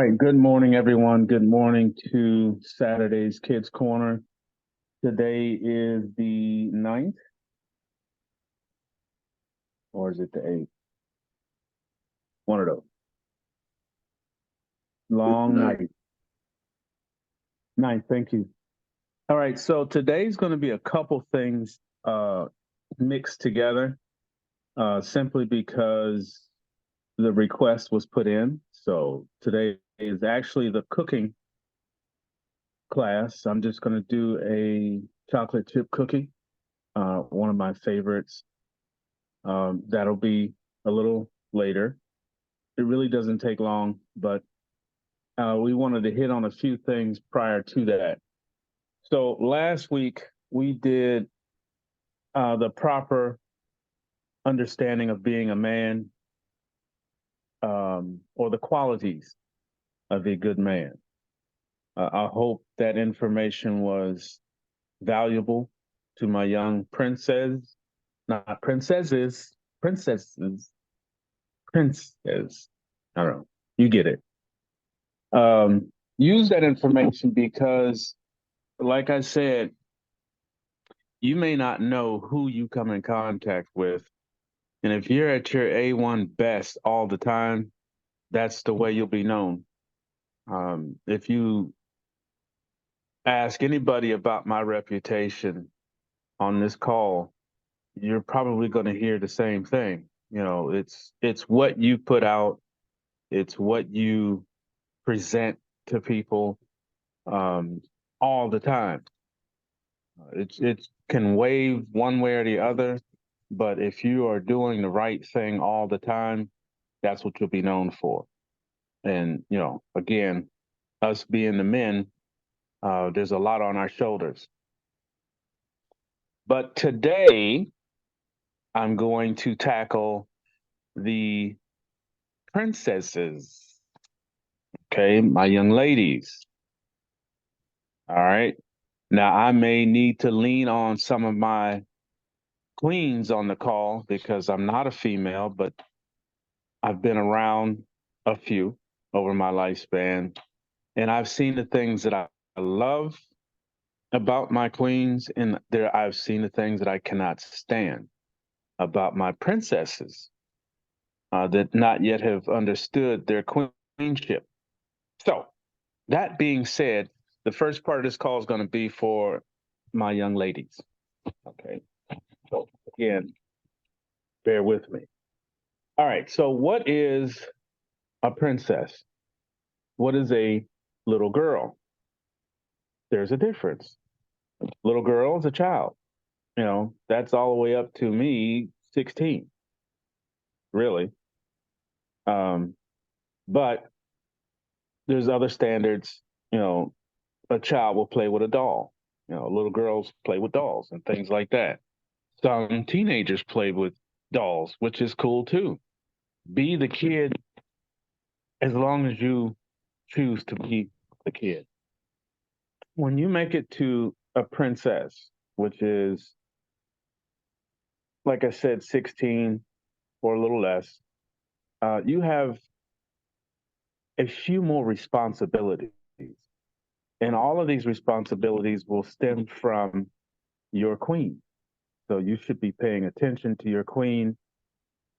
right. Good morning, everyone. Good morning to Saturday's Kids Corner. Today is the 9th, or is it the 8th? One of those. Long night. 9th, thank you. All right. So today's going to be a couple things mixed together simply because the request was put in. So today is actually the cooking class. I'm just going to do a chocolate chip cookie, one of my favorites. That'll be a little later. It really doesn't take long, but we wanted to hit on a few things prior to that. So last week we did the proper understanding of being a man, or the qualities of a good man. I hope that information was valuable to my young princess, not princesses, princesses, princes. I don't know. You get it. Use that information because, like I said, you may not know who you come in contact with. And if you're at your A1 best all the time, that's the way you'll be known. If you ask anybody about my reputation on this call, you're probably going to hear the same thing. You know, it's what you put out, it's what you present to people all the time. It can wave one way or the other, but if you are doing the right thing all the time, that's what you'll be known for. And again, us being the men, there's a lot on our shoulders. But today, I'm going to tackle the princesses. Okay, my young ladies. All right. Now, I may need to lean on some of my queens on the call because I'm not a female, but I've been around a few over my lifespan, and I've seen the things that I love about my queens, and I've seen the things that I cannot stand about my princesses that not yet have understood their queenship. So, that being said, the first part of this call is going to be for my young ladies. Okay. So, again, bear with me. All right. So, what is a princess? What is a little girl? There's a difference. Little girl is a child. That's all the way up to me, 16, really. Um, but there's other standards. You know, a child will play with a doll. Little girls play with dolls and things like that. Some teenagers play with dolls, which is cool too. Be the kid as long as you choose to be the kid. When you make it to a princess, which is, like I said, 16 or a little less, you have a few more responsibilities. And all of these responsibilities will stem from your queen. So you should be paying attention to your queen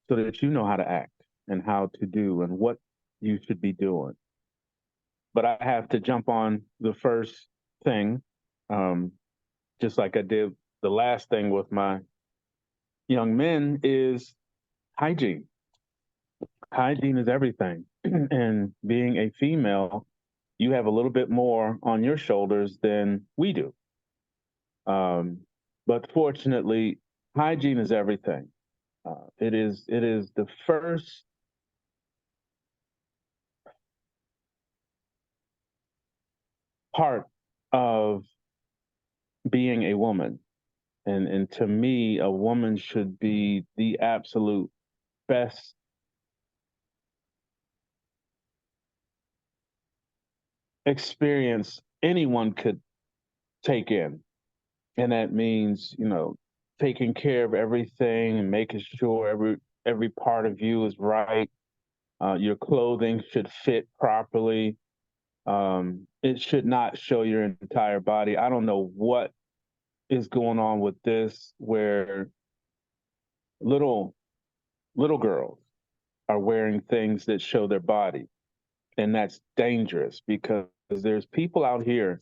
so that you know how to act and how to do and what you should be doing. But I have to jump on the first thing, um, just like I did the last thing with my young men, is hygiene. Hygiene is everything. And being a female, you have a little bit more on your shoulders than we do. But fortunately, hygiene is everything. It is the first part of being a woman. And to me, a woman should be the absolute best experience anyone could take in. And that means, taking care of everything and making sure every part of you is right. Your clothing should fit properly. It should not show your entire body. I don't know what is going on with this, where little little girls are wearing things that show their body, and that's dangerous because there's people out here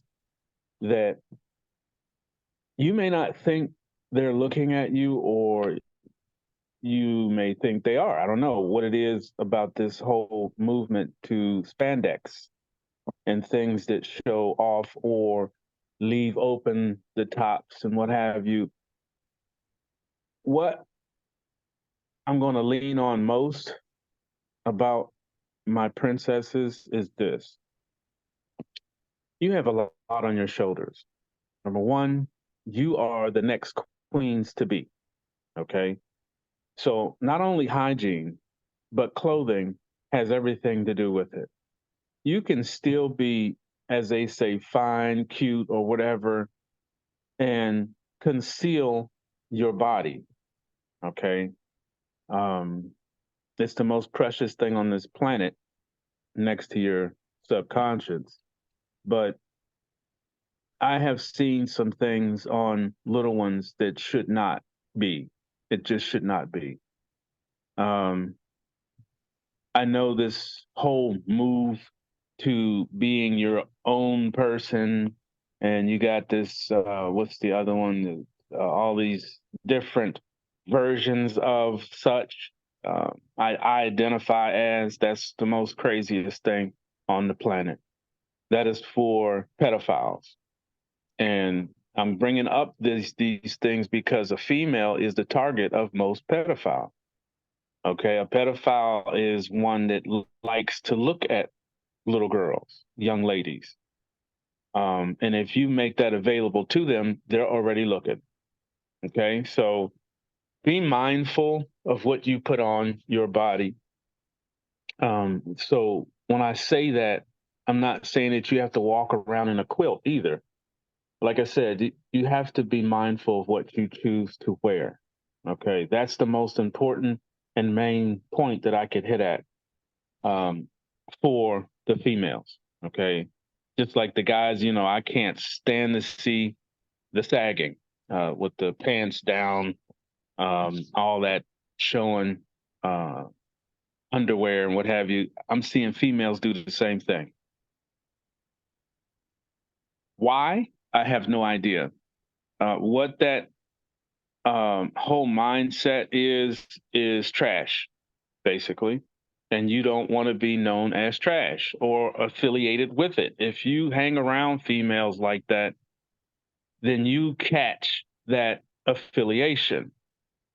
that you may not think they're looking at you, or you may think they are. I don't know what it is about this whole movement to spandex and things that show off or leave open the tops and what have you. What I'm going to lean on most about my princesses is this: you have a lot on your shoulders. Number one, you are the next queens to be. Okay. So not only hygiene, but clothing has everything to do with it. You can still be, as they say, fine, cute, or whatever, and conceal your body. Okay. Um, it's the most precious thing on this planet next to your subconscious. But I have seen some things on little ones that should not be. It just should not be. Um, I know this whole move to being your own person, and you got this, what's the other one? All these different versions of such. I identify as that's the most craziest thing on the planet. That is for pedophiles. And I'm bringing up these things because a female is the target of most pedophiles. Okay, a pedophile is one that likes to look at little girls, young ladies. And if you make that available to them, they're already looking. Okay, so be mindful of what you put on your body. So when I say that, I'm not saying that you have to walk around in a quilt either. Like I said, you have to be mindful of what you choose to wear. Okay, that's the most important and main point that I could hit at, um, for the females. Okay, just like the guys, I can't stand to see the sagging, with the pants down, all that showing, uh, underwear and what have you. I'm seeing females do the same thing. Why? I have no idea. What that, whole mindset is trash, basically. And you don't want to be known as trash or affiliated with it. If you hang around females like that, then you catch that affiliation.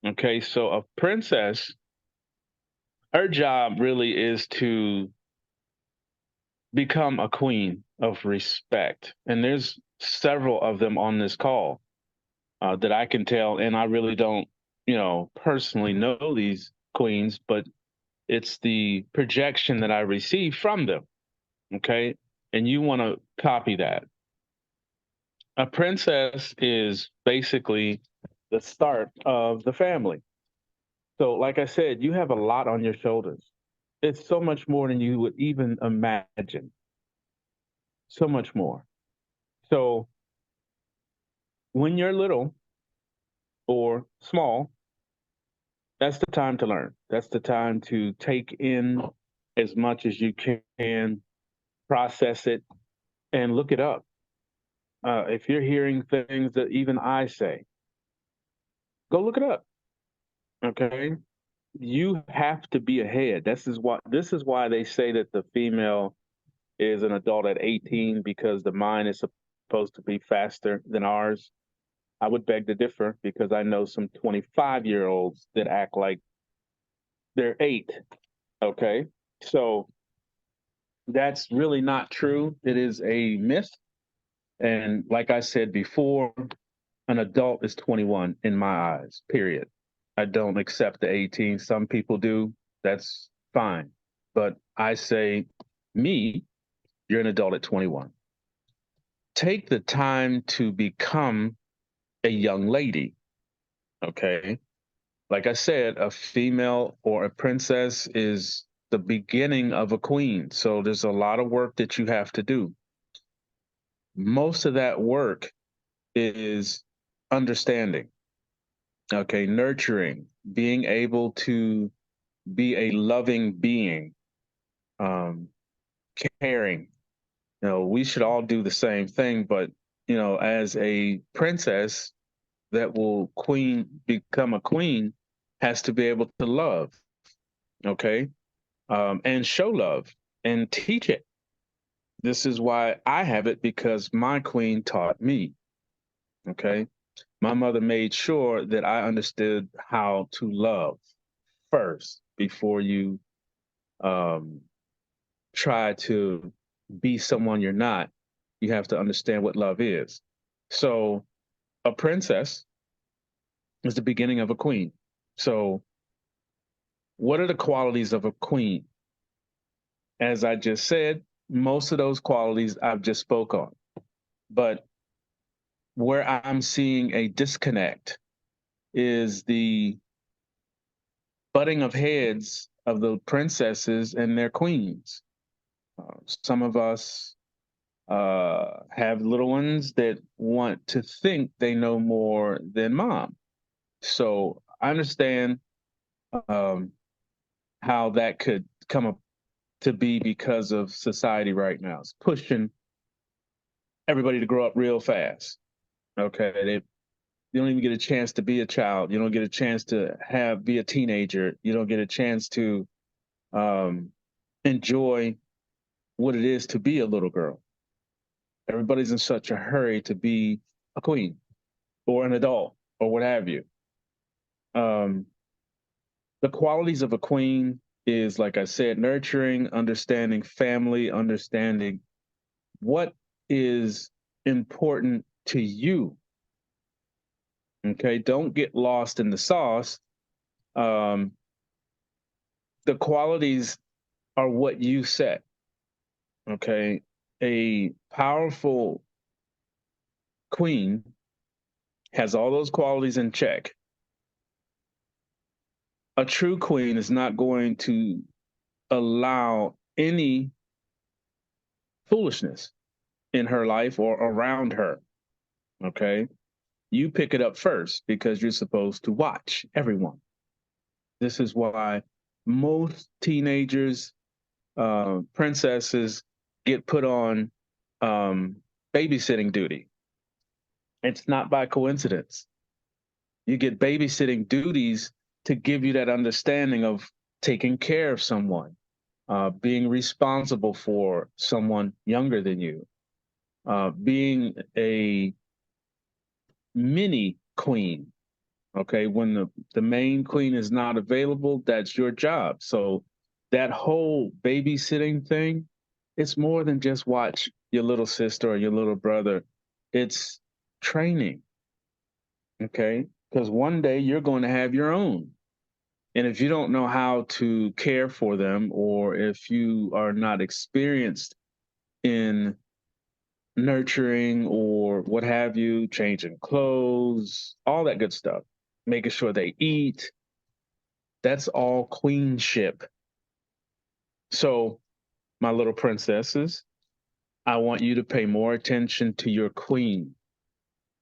Okay, so a princess, her job really is to become a queen of respect. And there's several of them on this call, that I can tell, and I really don't, personally know these queens, but it's the projection that I receive from them. Okay. And you want to copy that. A princess is basically the start of the family. So, like I said, you have a lot on your shoulders. It's so much more than you would even imagine. So much more. So, when you're little or small, that's the time to learn. That's the time to take in as much as you can, process it, and look it up. If you're hearing things that even I say, go look it up. Okay, you have to be ahead. This is why they say that the female is an adult at 18, because the mind is supposed to be faster than ours. I would beg to differ, because I know some 25-year-olds that act like they're 8. Okay, so that's really not true. It is a myth. And like I said before, an adult is 21 in my eyes, period. I don't accept the 18. Some people do. That's fine. But I say, me, you're an adult at 21. Take the time to become a young lady. Okay. Like I said, a female or a princess is the beginning of a queen. So there's a lot of work that you have to do. Most of that work is understanding, okay, nurturing, being able to be a loving being, um, caring. You know, we should all do the same thing, but you know, as a princess that will become a queen, has to be able to love, okay, and show love and teach it. This is why I have it, because my queen taught me. Okay. My mother made sure that I understood how to love first before you um, try to be someone you're not. You have to understand what love is. So, a princess is the beginning of a queen. So, what are the qualities of a queen? As I just said, most of those qualities I've just spoke on. But where I'm seeing a disconnect is the butting of heads of the princesses and their queens. Some of us have little ones that want to think they know more than mom. So I understand um, how that could come up to be because of society right now. It's pushing everybody to grow up real fast. Okay, you don't even get a chance to be a child. You don't get a chance to be a teenager. You don't get a chance to um, enjoy what it is to be a little girl. Everybody's in such a hurry to be a queen or an adult or what have you. Um, the qualities of a queen is, like I said, nurturing, understanding family, understanding what is important to you. Okay, don't get lost in the sauce. Um, the qualities are what you set. Okay, a powerful queen has all those qualities in check. A true queen is not going to allow any foolishness in her life or around her. Okay. You pick it up first because you're supposed to watch everyone. This is why most teenagers, princesses, get put on babysitting duty. It's not by coincidence. You get babysitting duties to give you that understanding of taking care of someone, being responsible for someone younger than you, being a mini queen. Okay, when the main queen is not available, that's your job. So that whole babysitting thing, it's more than just watch your little sister or your little brother. It's training. Okay, because one day you're going to have your own. And if you don't know how to care for them, or if you are not experienced in nurturing or what have you, changing clothes, all that good stuff, making sure they eat, that's all queenship. So, my little princesses, I want you to pay more attention to your queen.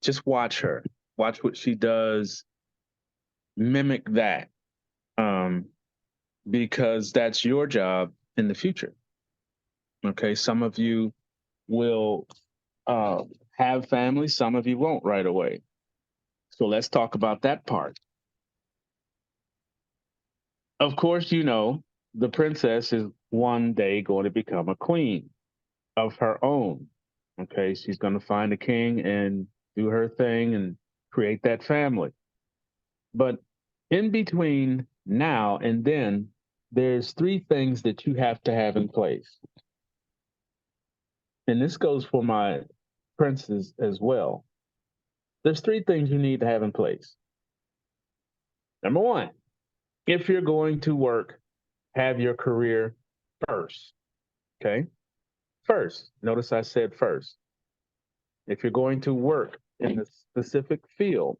Just watch her, watch what she does, mimic that, um, because that's your job in the future. Okay, some of you will uh, have family, some of you won't right away. So let's talk about that part. Of course, you know, the princess is one day going to become a queen of her own. Okay, she's going to find a king and do her thing and create that family. But in between now and then, there's three things that you have to have in place. And this goes for my princes as well. There's three things you need to have in place. Number one, if you're going to work, have your career first. Okay. First, notice I said first. If you're going to work in a specific field,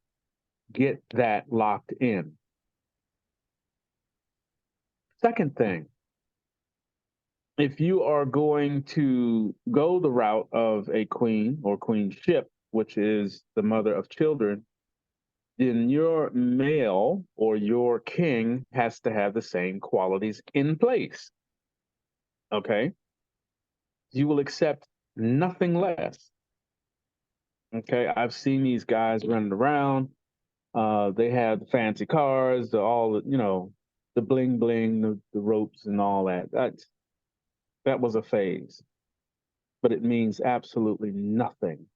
get that locked in. Second thing, if you are going to go the route of a queen or queenship, which is the mother of children, then your male or your king has to have the same qualities in place. Okay. You will accept nothing less. Okay. I've seen these guys running around. They have the fancy cars, all the, the bling bling, the ropes and all that. That was a phase, but it means absolutely nothing.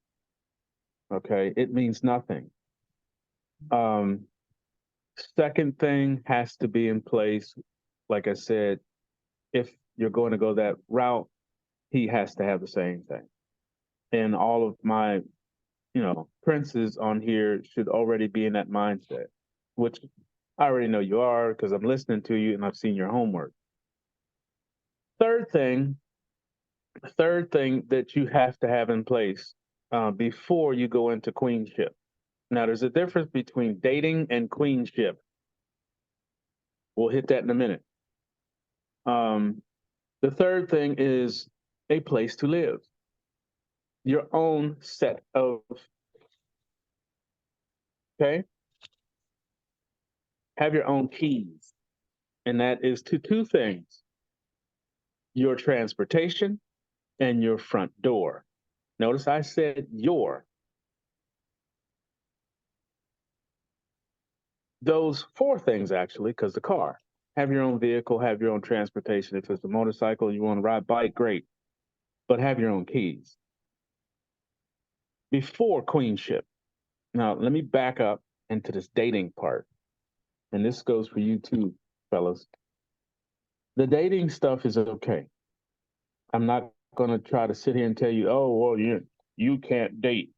Okay. It means nothing. Um, Second thing has to be in place. Like I said, if you're going to go that route, he has to have the same thing. And all of my, princes on here should already be in that mindset, which I already know you are because I'm listening to you and I've seen your homework. Third thing, third thing that you have to have in place before you go into queenship. Now, there's a difference between dating and queenship. We'll hit that in a minute. The third thing is a place to live, your own set of, okay? Have your own keys. And that is to two things, your transportation and your front door. Notice I said your. Those four things, actually, because the car. Have your own vehicle, have your own transportation. If it's a motorcycle, you want to ride bike, great. But have your own keys. Before queenship. Now, let me back up into this dating part. And this goes for you too, fellas. The dating stuff is okay. I'm not going to try to sit here and tell you, oh, well, you can't date.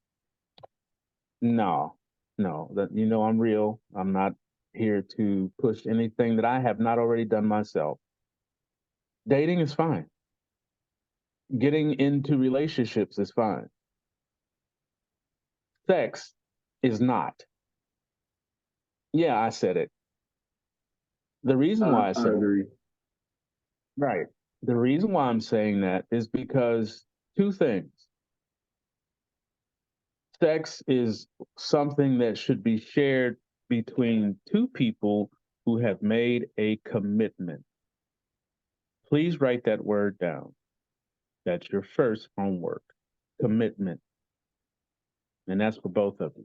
No, no, that I'm real. I'm not here to push anything that I have not already done myself. Dating is fine. Getting into relationships is fine. Sex is not. Yeah, I said it. The reason why I said it, right. The reason why I'm saying that is because two things. Sex is something that should be shared between two people who have made a commitment. Please write that word down. That's your first homework. Commitment. And that's for both of you.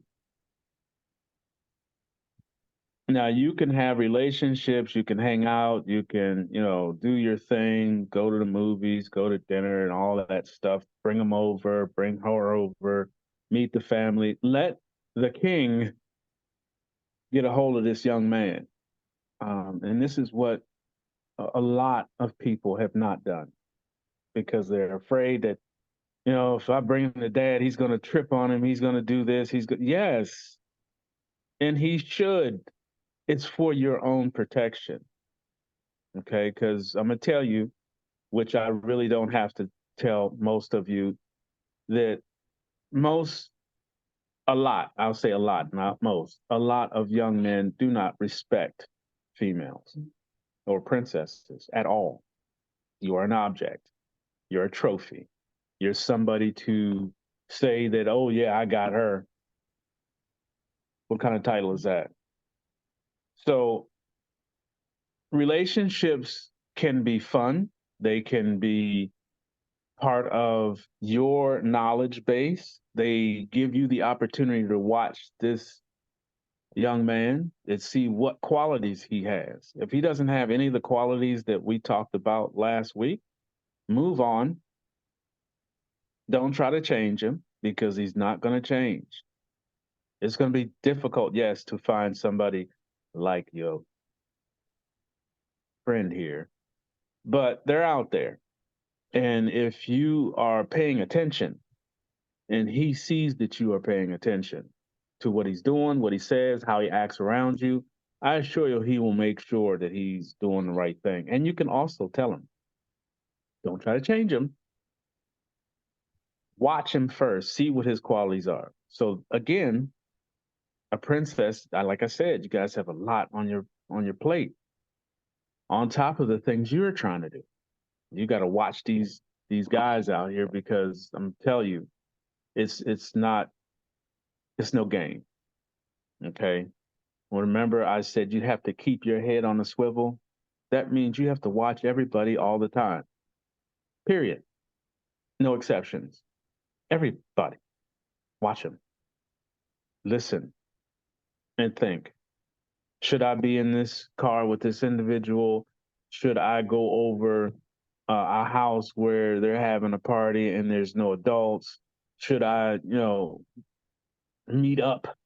Now, you can have relationships, you can hang out, you can, do your thing, go to the movies, go to dinner and all of that stuff. Bring them over, bring her over, meet the family. Let the king get a hold of this young man. And this is what a lot of people have not done because they're afraid that, if I bring him to dad, he's going to trip on him. He's going to do this. Yes. And he should. It's for your own protection. Okay. Because I'm going to tell you, which I really don't have to tell most of you, that I'll say a lot, not most, a lot of young men do not respect females or princesses at all. You are an object. You're a trophy. You're somebody to say that, oh, yeah, I got her. What kind of title is that? So relationships can be fun. They can be part of your knowledge base. They give you the opportunity to watch this young man and see what qualities he has. If he doesn't have any of the qualities that we talked about last week, move on. Don't try to change him because he's not going to change. It's going to be difficult, yes, to find somebody like your friend here, but they're out there. And if you are paying attention and he sees that you are paying attention to what he's doing, what he says, how he acts around you, I assure you he will make sure that he's doing the right thing. And you can also tell him, don't try to change him. Watch him first, see what his qualities are. So again, a princess, like I said, you guys have a lot on your plate on top of the things you're trying to do. You got to watch these guys out here because I'm telling you, it's not it's no game. Okay. Well, remember I said you have to keep your head on a swivel. That means you have to watch everybody all the time. Period. No exceptions. Everybody. Watch them. Listen and think. Should I be in this car with this individual? Should I go over a house where they're having a party and there's no adults? Should I, meet up?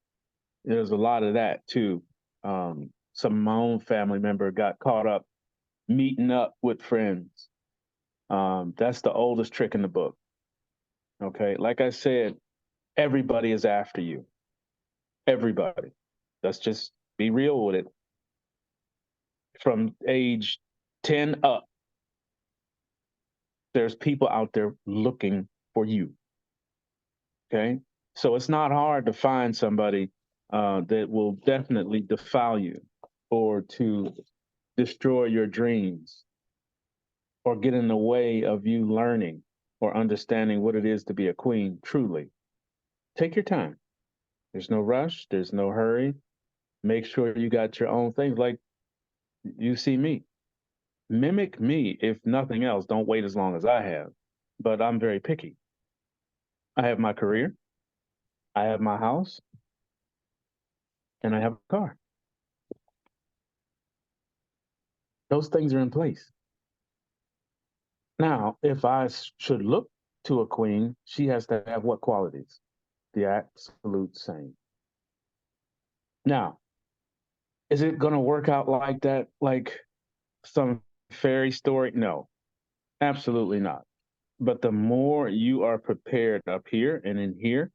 There's a lot of that too. Some of my own family member got caught up meeting up with friends. That's the oldest trick in the book. Okay. Like I said, everybody is after you. Everybody. Let's just be real with it. From age 10 up, there's people out there looking for you. Okay. So it's not hard to find somebody that will definitely defile you or to destroy your dreams or get in the way of you learning or understanding what it is to be a queen truly. Take your time. There's no rush, there's no hurry. Make sure you got your own things. Like you see me. Mimic me, if nothing else. Don't wait as long as I have. But I'm very picky. I have my career, I have my house, and I have a car. Those things are in place. Now, if I should look to a queen, she has to have what qualities? The absolute same. Now, is it going to work out like that, like some fairy story? No, absolutely not. But the more you are prepared up here and in here,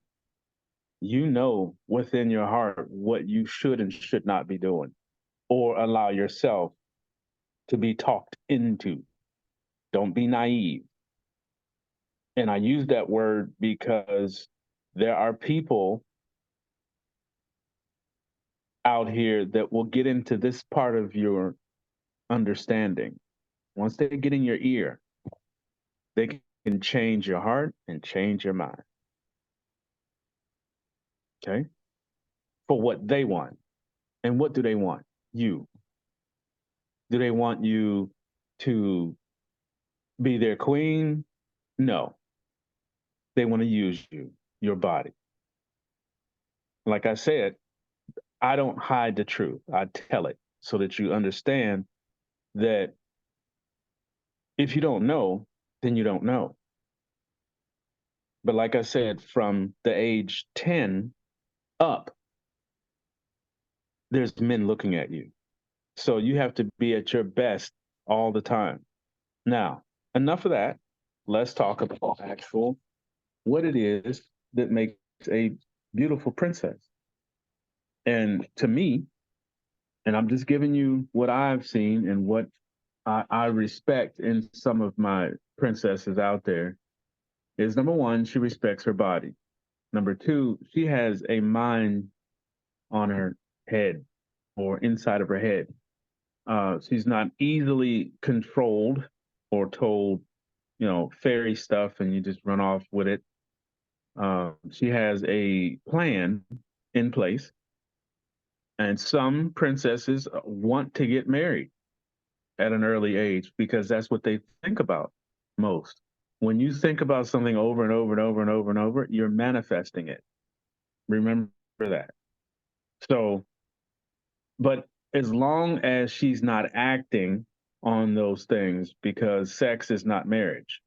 you know within your heart what you should and should not be doing or allow yourself to be talked into. Don't be naive. And I use that word because there are people out here that will get into this part of your understanding. Once they get in your ear, they can change your heart and change your mind. Okay. For what they want. And what do they want? You. Do they want you to be their queen? No. They want to use you, your body. Like I said, I don't hide the truth. I tell it so that you understand that if you don't know, then you don't know. But like I said, from the age 10 up, there's men looking at you. So you have to be at your best all the time. Now, enough of that. Let's talk about actual what it is that makes a beautiful princess. And to me, and I'm just giving you what I've seen and what I respect in some of my princesses out there, is number one, she respects her body. Number two, she has a mind on her head or inside of her head. She's not easily controlled or told, fairy stuff and you just run off with it. She has a plan in place, and some princesses want to get married at an early age because that's what they think about most. When you think about something over and over and over and over and over, you're manifesting it. Remember that. So, but as long as she's not acting on those things, because sex is not marriage,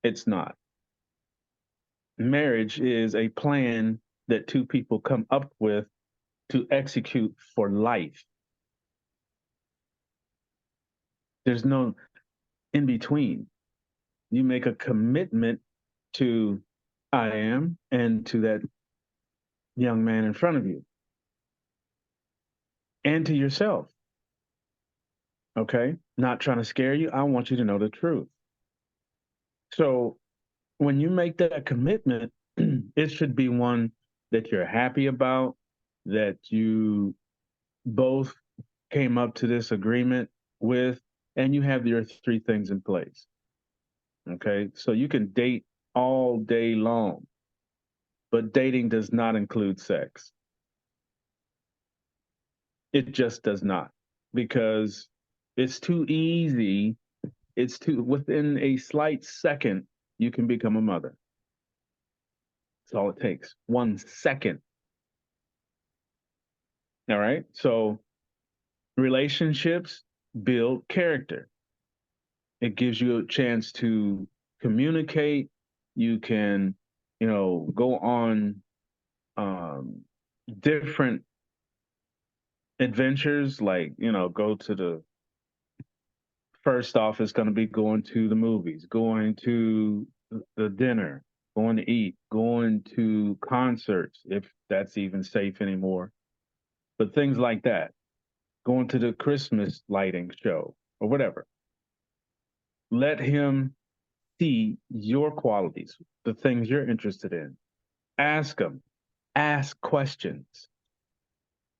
it's not. Marriage is a plan that two people come up with to execute for life. There's no in between. You make a commitment to I am and to that young man in front of you and to yourself. Okay? Not trying to scare you. I want you to know the truth. So when you make that commitment, it should be one that you're happy about, that you both came up to this agreement with, and you have your three things in place. Okay. So you can date all day long, but dating does not include sex. It just does not, because it's too easy. It's too, within a slight second, you can become a mother. That's all it takes. 1 second. All right. So relationships build character. It gives you a chance to communicate. You can, go on um, different adventures, like, go to the first off, it's going to be going to the movies, going to the dinner, going to eat, going to concerts, if that's even safe anymore. But things like that, going to the Christmas lighting show or whatever. Let him see your qualities, the things you're interested in. Ask him, ask questions.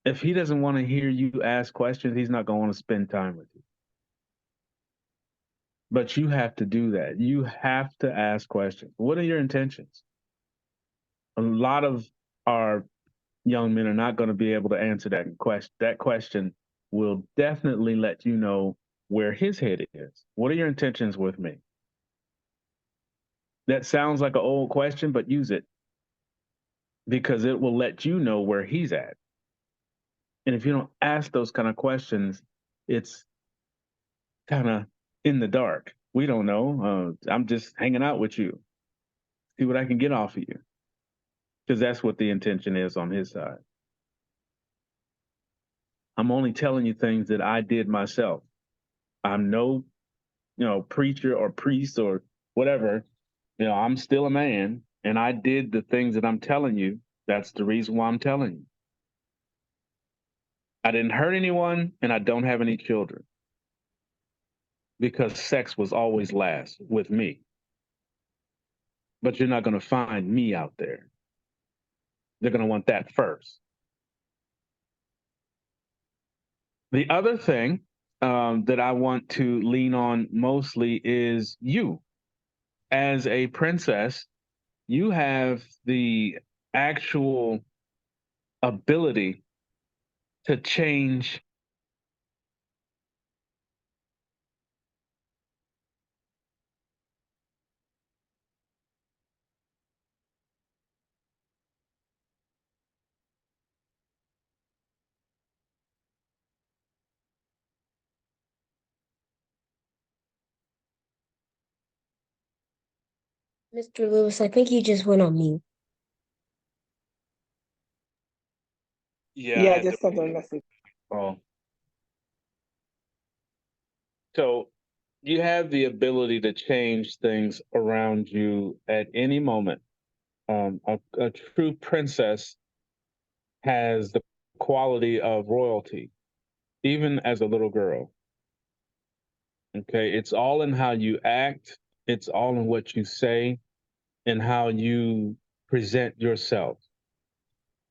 If he doesn't want to hear you ask questions, he's not going to want to spend time with you. But you have to do that. You have to ask questions. What are your intentions? A lot of our young men are not going to be able to answer that question. That question will definitely let you know where his head is. What are your intentions with me? That sounds like an old question, but use it, because it will let you know where he's at. And if you don't ask those kind of questions, it's kind of in the dark. We don't know. I'm just hanging out with you. See what I can get off of you. Because that's what the intention is on his side. I'm only telling you things that I did myself. I'm no, preacher or priest or whatever. I'm still a man, and I did the things that I'm telling you. That's the reason why I'm telling you. I didn't hurt anyone, and I don't have any children, because sex was always last with me. But you're not going to find me out there. They're going to want that first. The other thing that I want to lean on mostly is you. As a princess, you have the actual ability to change. Mr. Lewis, I think you just went on mute. Yeah, I Yeah, I had just sent a message. oh. So you have the ability to change things around you at any moment. A true princess has the quality of royalty, even as a little girl. Okay, it's all in how you act, it's all in what you say, and how you present yourself.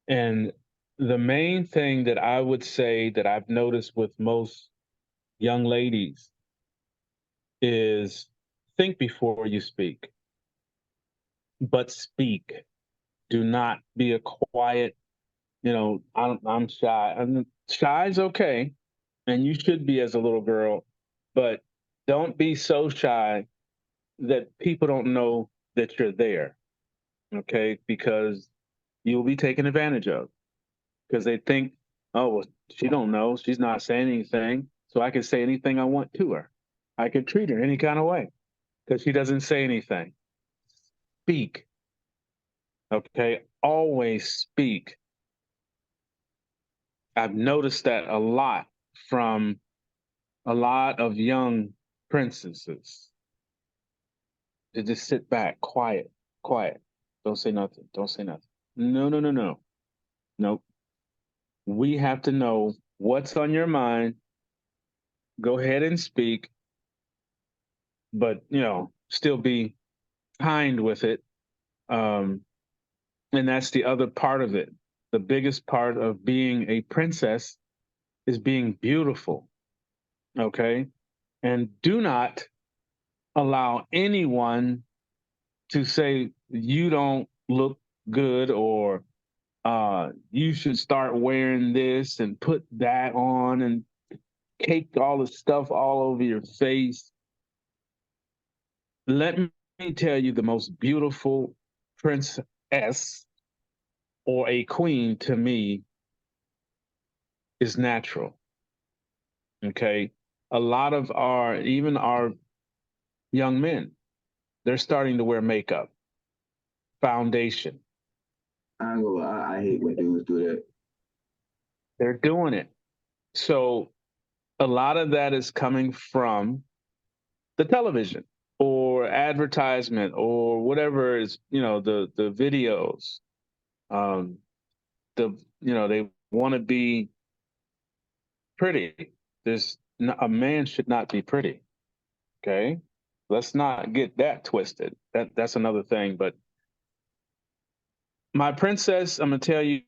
And the main thing that I would say that I've noticed with most young ladies is think before you speak, but speak. Do not be a quiet, I'm shy. Shy is okay, and you should be as a little girl, but don't be so shy that people don't know that you're there, okay? Because you'll be taken advantage of, because they think, oh, well, she don't know, she's not saying anything, so I can say anything I want to her. I can treat her any kind of way because she doesn't say anything. Speak, okay? Always speak. I've noticed that a lot from a lot of young princesses. They just sit back, quiet, quiet. Don't say nothing. Don't say nothing. No, no, no, no. Nope. We have to know what's on your mind. Go ahead and speak, but still be kind with it. Um, and that's the other part of it. The biggest part of being a princess is being beautiful. Okay. And do not allow anyone to say you don't look good, or you should start wearing this and put that on and cake all the stuff all over your face. Let me tell you, the most beautiful princess or a queen to me is natural. Okay. A lot of even our young men, they're starting to wear makeup, foundation. I ain't gonna lie, I hate when dudes do that. They're doing it. So a lot of that is coming from the television or advertisement or whatever is, the videos. Um, they want to be pretty. A man should not be pretty. Okay. Let's not get that twisted. That's another thing. But my princess, I'm gonna tell you,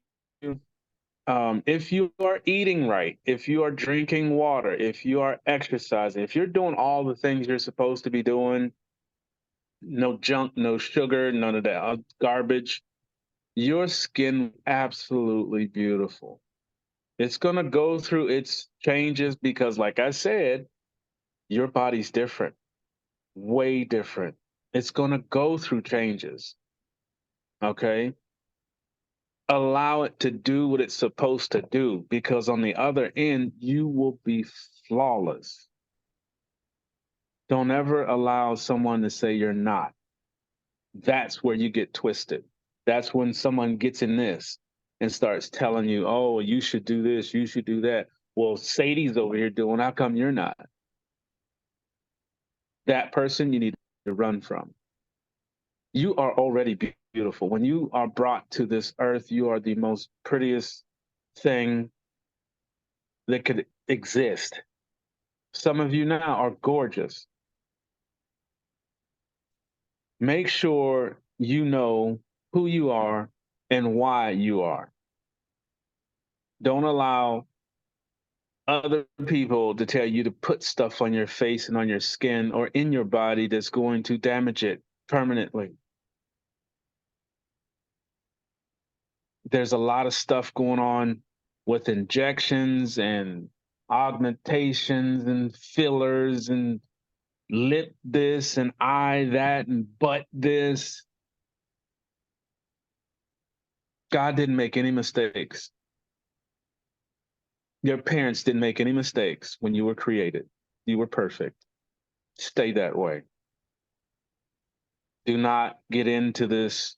if you are eating right, if you are drinking water, if you are exercising, if you're doing all the things you're supposed to be doing, no junk, no sugar, none of that garbage, your skin absolutely beautiful. It's gonna go through its changes because, like I said, your body's different, way different. It's gonna go through changes. Okay. Allow it to do what it's supposed to do, because on the other end, you will be flawless. Don't ever allow someone to say you're not. That's where you get twisted. That's when someone gets in this and starts telling you, oh, you should do this, you should do that. Well, Sadie's over here doing, how come you're not? That person you need to run from. You are already beautiful. When you are brought to this earth, you are the most prettiest thing that could exist. Some of you now are gorgeous. Make sure you know who you are and why you are. Don't allow other people to tell you to put stuff on your face and on your skin or in your body that's going to damage it permanently. There's a lot of stuff going on with injections and augmentations and fillers and lip this and eye that and butt this. God didn't make any mistakes. Your parents didn't make any mistakes when you were created. You were perfect. Stay that way. Do not get into this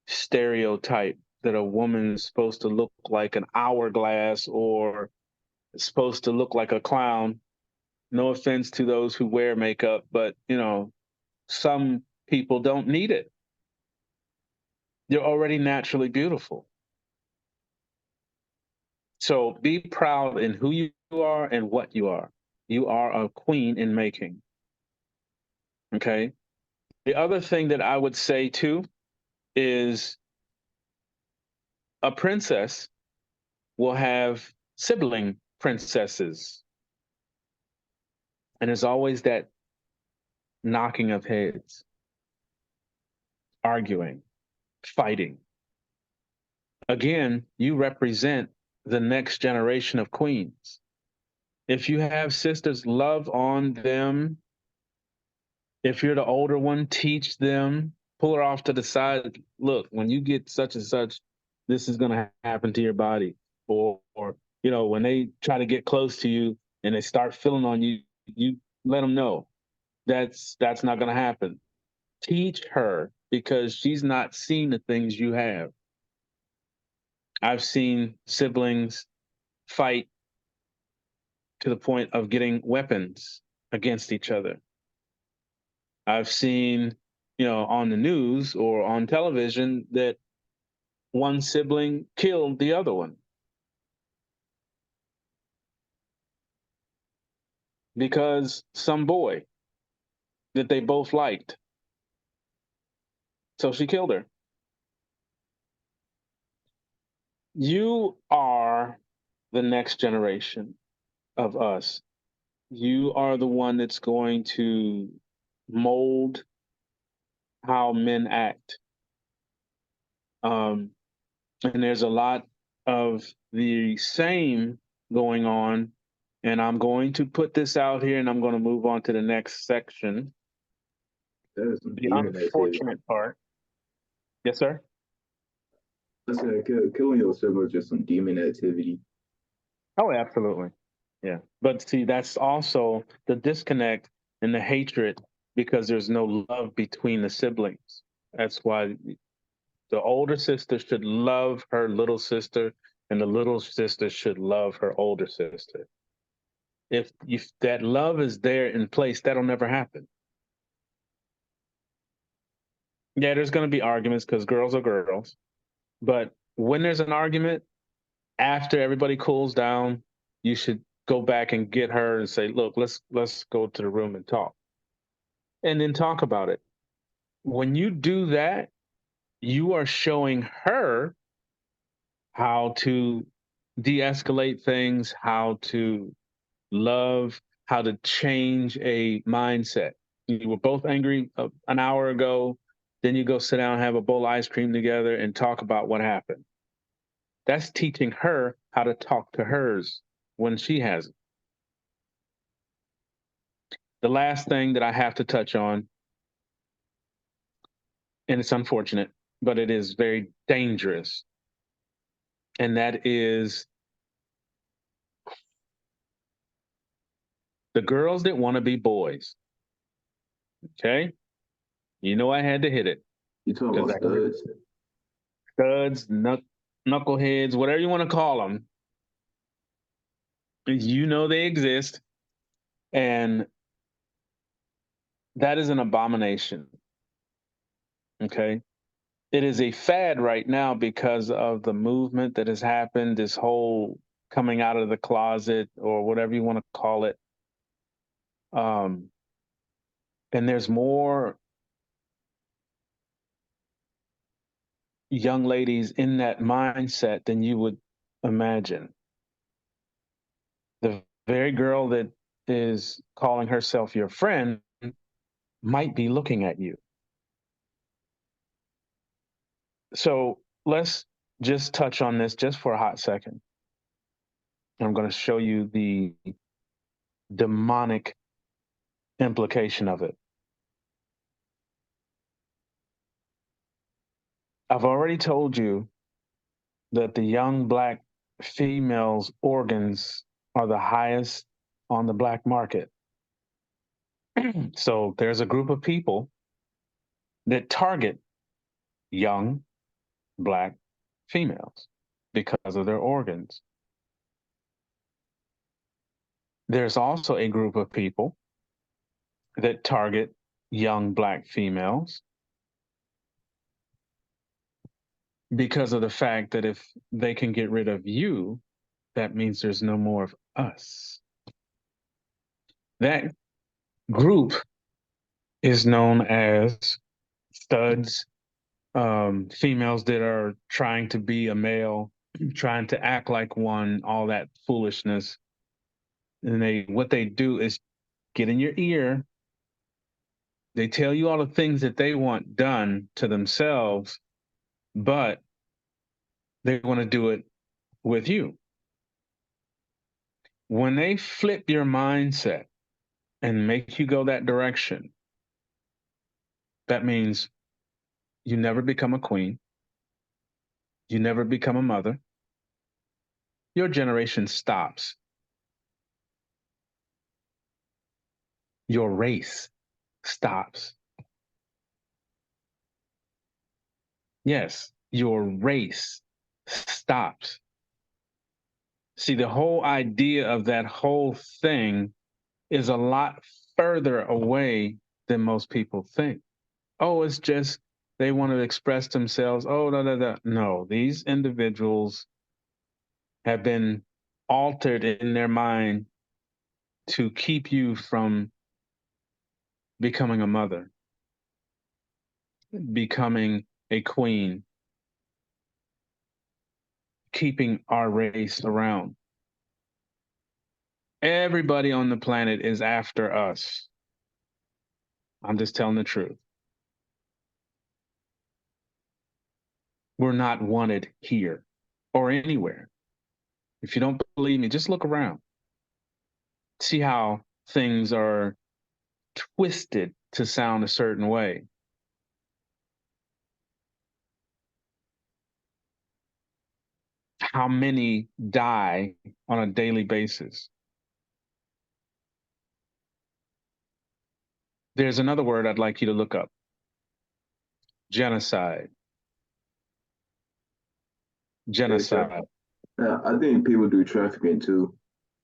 stereotype that a woman is supposed to look like an hourglass or is supposed to look like a clown. No offense to those who wear makeup, but some people don't need it. You're already naturally beautiful. So be proud in who you are and what you are. You are a queen in making. Okay. The other thing that I would say too is a princess will have sibling princesses. And there's always that knocking of heads, arguing, fighting. Again, you represent the next generation of queens. If you have sisters, love on them. If you're the older one, teach them, pull her off to the side. Look, when you get such and such, this is going to happen to your body. Or when they try to get close to you and they start feeling on you, you let them know that's not going to happen. Teach her, because she's not seen the things you have. I've seen siblings fight to the point of getting weapons against each other. I've seen, on the news or on television that one sibling killed the other one because some boy that they both liked. So she killed her. You are the next generation of us. You are the one that's going to mold how men act. And there's a lot of the same going on. And I'm going to put this out here and I'm going to move on to the next section. That is some The demon activity. unfortunate part. Yes, sir? I said killing your sibling is just some demon activity. Oh, absolutely. Yeah. But see, that's also the disconnect and the hatred because there's no love between the siblings. That's why the older sister should love her little sister, and the little sister should love her older sister. If that love is there in place, that'll never happen. Yeah, there's going to be arguments because girls are girls. But when there's an argument, after everybody cools down, you should go back and get her and say, "Look, let's go to the room and talk." And then talk about it. When you do that, you are showing her how to de-escalate things, how to love, how to change a mindset. You were both angry an hour ago, then you go sit down and have a bowl of ice cream together and talk about what happened. That's teaching her how to talk to hers when she has it. The last thing that I have to touch on, and it's unfortunate, but it is very dangerous, and that is the girls that want to be boys. Okay? You know I had to hit it. You talking about studs? Studs, knuckleheads, whatever you want to call them. You know they exist, and that is an abomination. Okay? It is a fad right now because of the movement that has happened, this whole coming out of the closet or whatever you want to call it. And there's more young ladies in that mindset than you would imagine. The very girl that is calling herself your friend might be looking at you. So let's just touch on this just for a hot second. I'm going to show you the demonic implication of it. I've already told you that the young black female's organs are the highest on the black market. So there's a group of people that target young black females because of their organs. There's also a group of people that target young black females because of the fact that if they can get rid of you, that means there's no more of us. That group is known as studs, females that are trying to be a male, trying to act like one, all that foolishness. And what they do is get in your ear. They tell you all the things that they want done to themselves, but they want to do it with you. When they flip your mindset and make you go that direction, that means you never become a queen. You never become a mother. Your generation stops. Your race stops. Yes, your race stops. See, the whole idea of that whole thing is a lot further away than most people think. Oh, it's just they want to express themselves. Oh, no, no, no. No, these individuals have been altered in their mind to keep you from becoming a mother, becoming a queen, keeping our race around. Everybody on the planet is after us. I'm just telling the truth. We're not wanted here or anywhere. If you don't believe me, just look around. See how things are twisted to sound a certain way. How many die on a daily basis? There's another word I'd like you to look up. Genocide. Genocide. Yeah, I think people do trafficking too,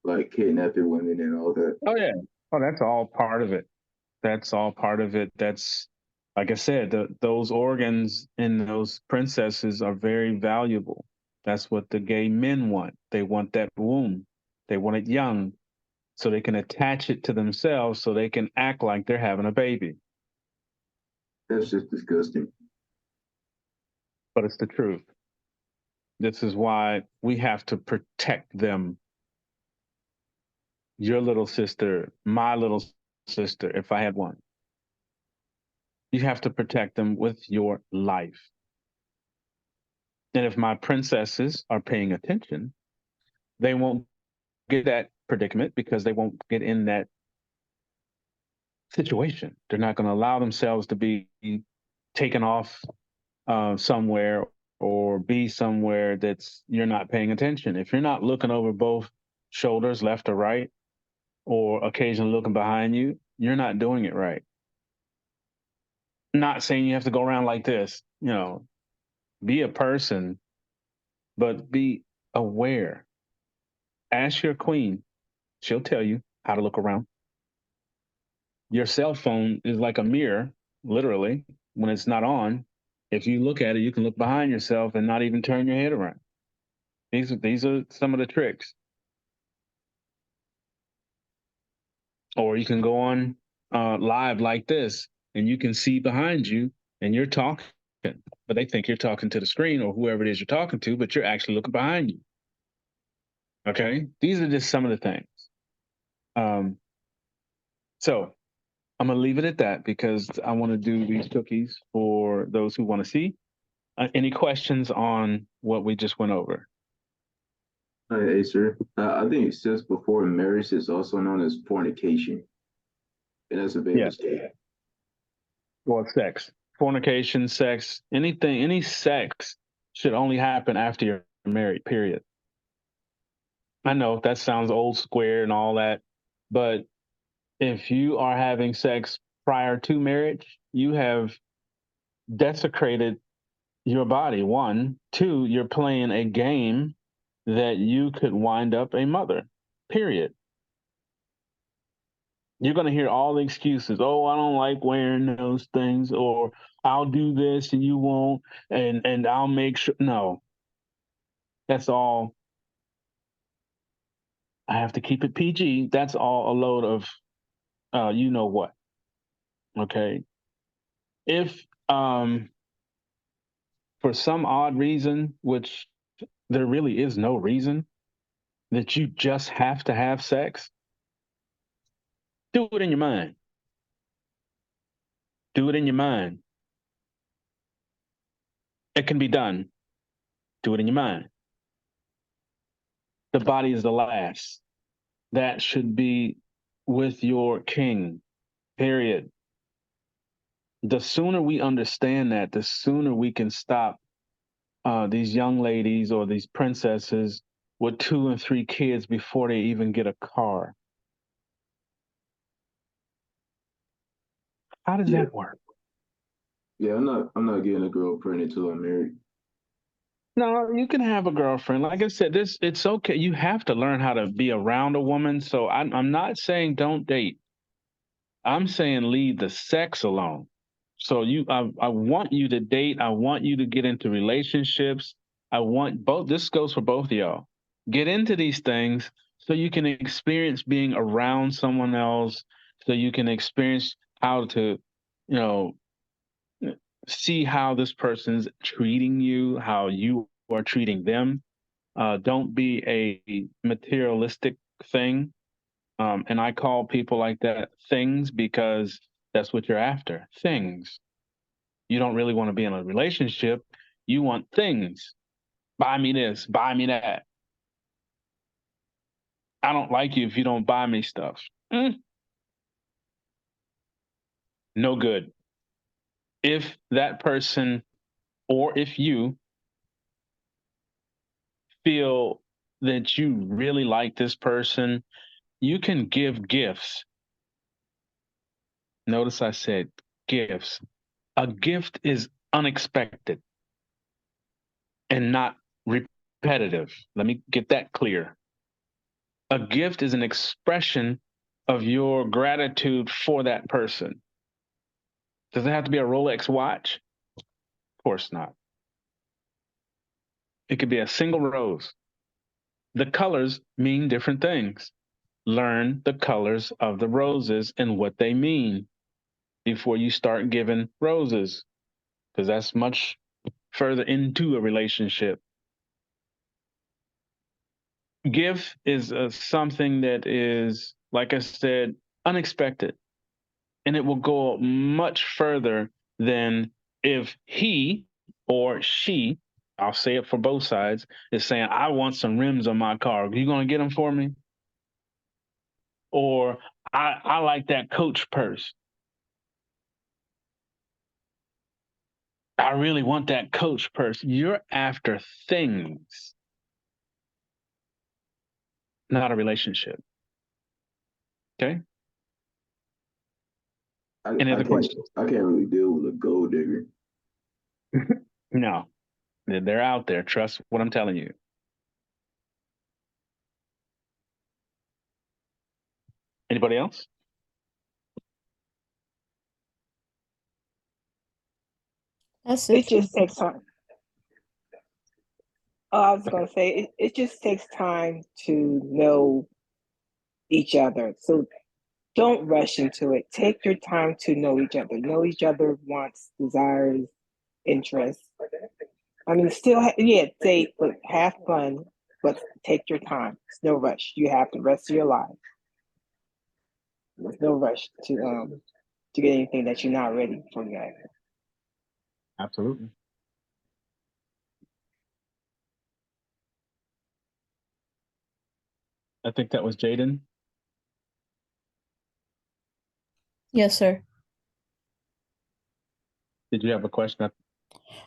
like kidnapping women and all that. Oh yeah. Oh, that's all part of it. That's all part of it. That's, like I said, those organs in those princesses are very valuable. That's what the gay men want. They want that womb. They want it young so they can attach it to themselves so they can act like they're having a baby. That's just disgusting. But it's the truth. This is why we have to protect them. Your little sister, my little sister, if I had one. You have to protect them with your life. And if my princesses are paying attention, they won't get that predicament because they won't get in that situation. They're not going to allow themselves to be taken off somewhere or be somewhere that's you're not paying attention. If you're not looking over both shoulders, left or right, or occasionally looking behind you, you're not doing it right. Not saying you have to go around like this, be a person, but be aware. Ask your queen. She'll tell you how to look around. Your cell phone is like a mirror, literally. When it's not on, if you look at it, you can look behind yourself and not even turn your head around. These are some of the tricks. Or you can go on live like this, and you can see behind you, and you're talking, but they think you're talking to the screen or whoever it is you're talking to, but you're actually looking behind you. Okay, these are just some of the things. So I'm gonna leave it at that because I want to do these cookies for those who want to see. Any questions on what we just went over? Hey, sir. I think sex before marriage is also known as fornication, and that's a big Yes. mistake. Well, sex, fornication, sex, anything, any sex should only happen after you're married, period. I know that sounds old square and all that, but if you are having sex prior to marriage, you have desecrated your body. One, two, you're playing a game that you could wind up a mother, period. You're going to hear all the excuses. Oh, I don't like wearing those things, or I'll do this and you won't, and I'll make sure. No, that's all. I have to keep it PG. That's all a load of, you know what? Okay. If for some odd reason, which there really is no reason, that you just have to have sex, do it in your mind. Do it in your mind. It can be done. Do it in your mind. The body is the last. That should be with your king, period. The sooner we understand that, the sooner we can stop these young ladies or these princesses with 2 and 3 kids before they even get a car. How does Yeah, that work? yeah. I'm not getting a girl pregnant until I'm married. No, you can have a girlfriend. Like I said, it's okay. You have to learn how to be around a woman. So I'm not saying don't date. I'm saying leave the sex alone. So I want you to date. I want you to get into relationships. I want both. This goes for both of y'all. Get into these things so you can experience being around someone else. So you can experience how to, you know, see how this person's treating you, how you are treating them. Don't be a materialistic thing. And I call people like that things because that's what you're after. Things. You don't really want to be in a relationship. You want things. Buy me this, buy me that. I don't like you if you don't buy me stuff. No good. If that person or if you feel that you really like this person, you can give gifts. Notice I said gifts. A gift is unexpected and not repetitive. Let me get that clear. A gift is an expression of your gratitude for that person. Does it have to be a Rolex watch? Of course not. It could be a single rose. The colors mean different things. Learn the colors of the roses and what they mean before you start giving roses, because that's much further into a relationship. Gift is something that is, like I said, unexpected, and it will go much further than if he or she, I'll say it for both sides, is saying, I want some rims on my car. Are you going to get them for me? Or I like that Coach purse. I really want that Coach purse. You're after things, not a relationship. Okay. Any other questions? I can't really deal with a gold digger. No, they're out there. Trust what I'm telling you. Anybody else? That's It it. just takes time. Oh, I was gonna say it just takes time to know each other. So don't rush into it. Take your time to know each other. Know each other wants, desires, interests. I mean, still, yeah, date, but have fun, but take your time. It's no rush. You have the rest of your life. There's no rush to get anything that you're not ready for yet. Absolutely. I think that was Jaden. Yes, sir. Did you have a question?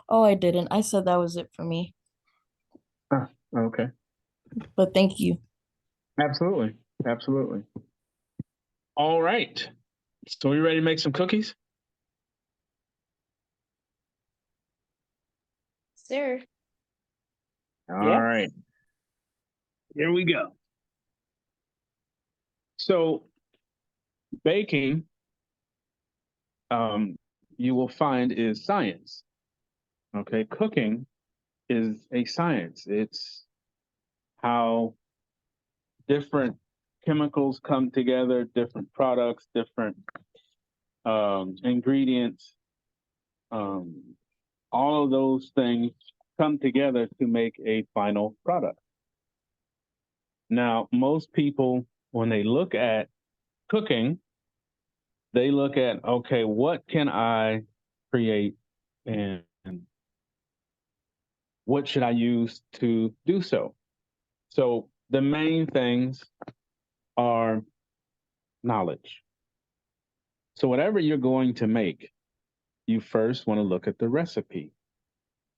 Oh, I didn't. I said that was it for me. Okay. But thank you. Absolutely. Absolutely. All right. So we ready to make some cookies? Sir. All Yeah. right. Here we go. So baking, you will find is science. Okay. Cooking is a science. It's how different chemicals come together, different products, different ingredients, all of those things come together to make a final product. Now, most people, when they look at cooking, they look at, okay, what can I create and what should I use to do so? So the main things are knowledge. So whatever you're going to make, you first want to look at the recipe.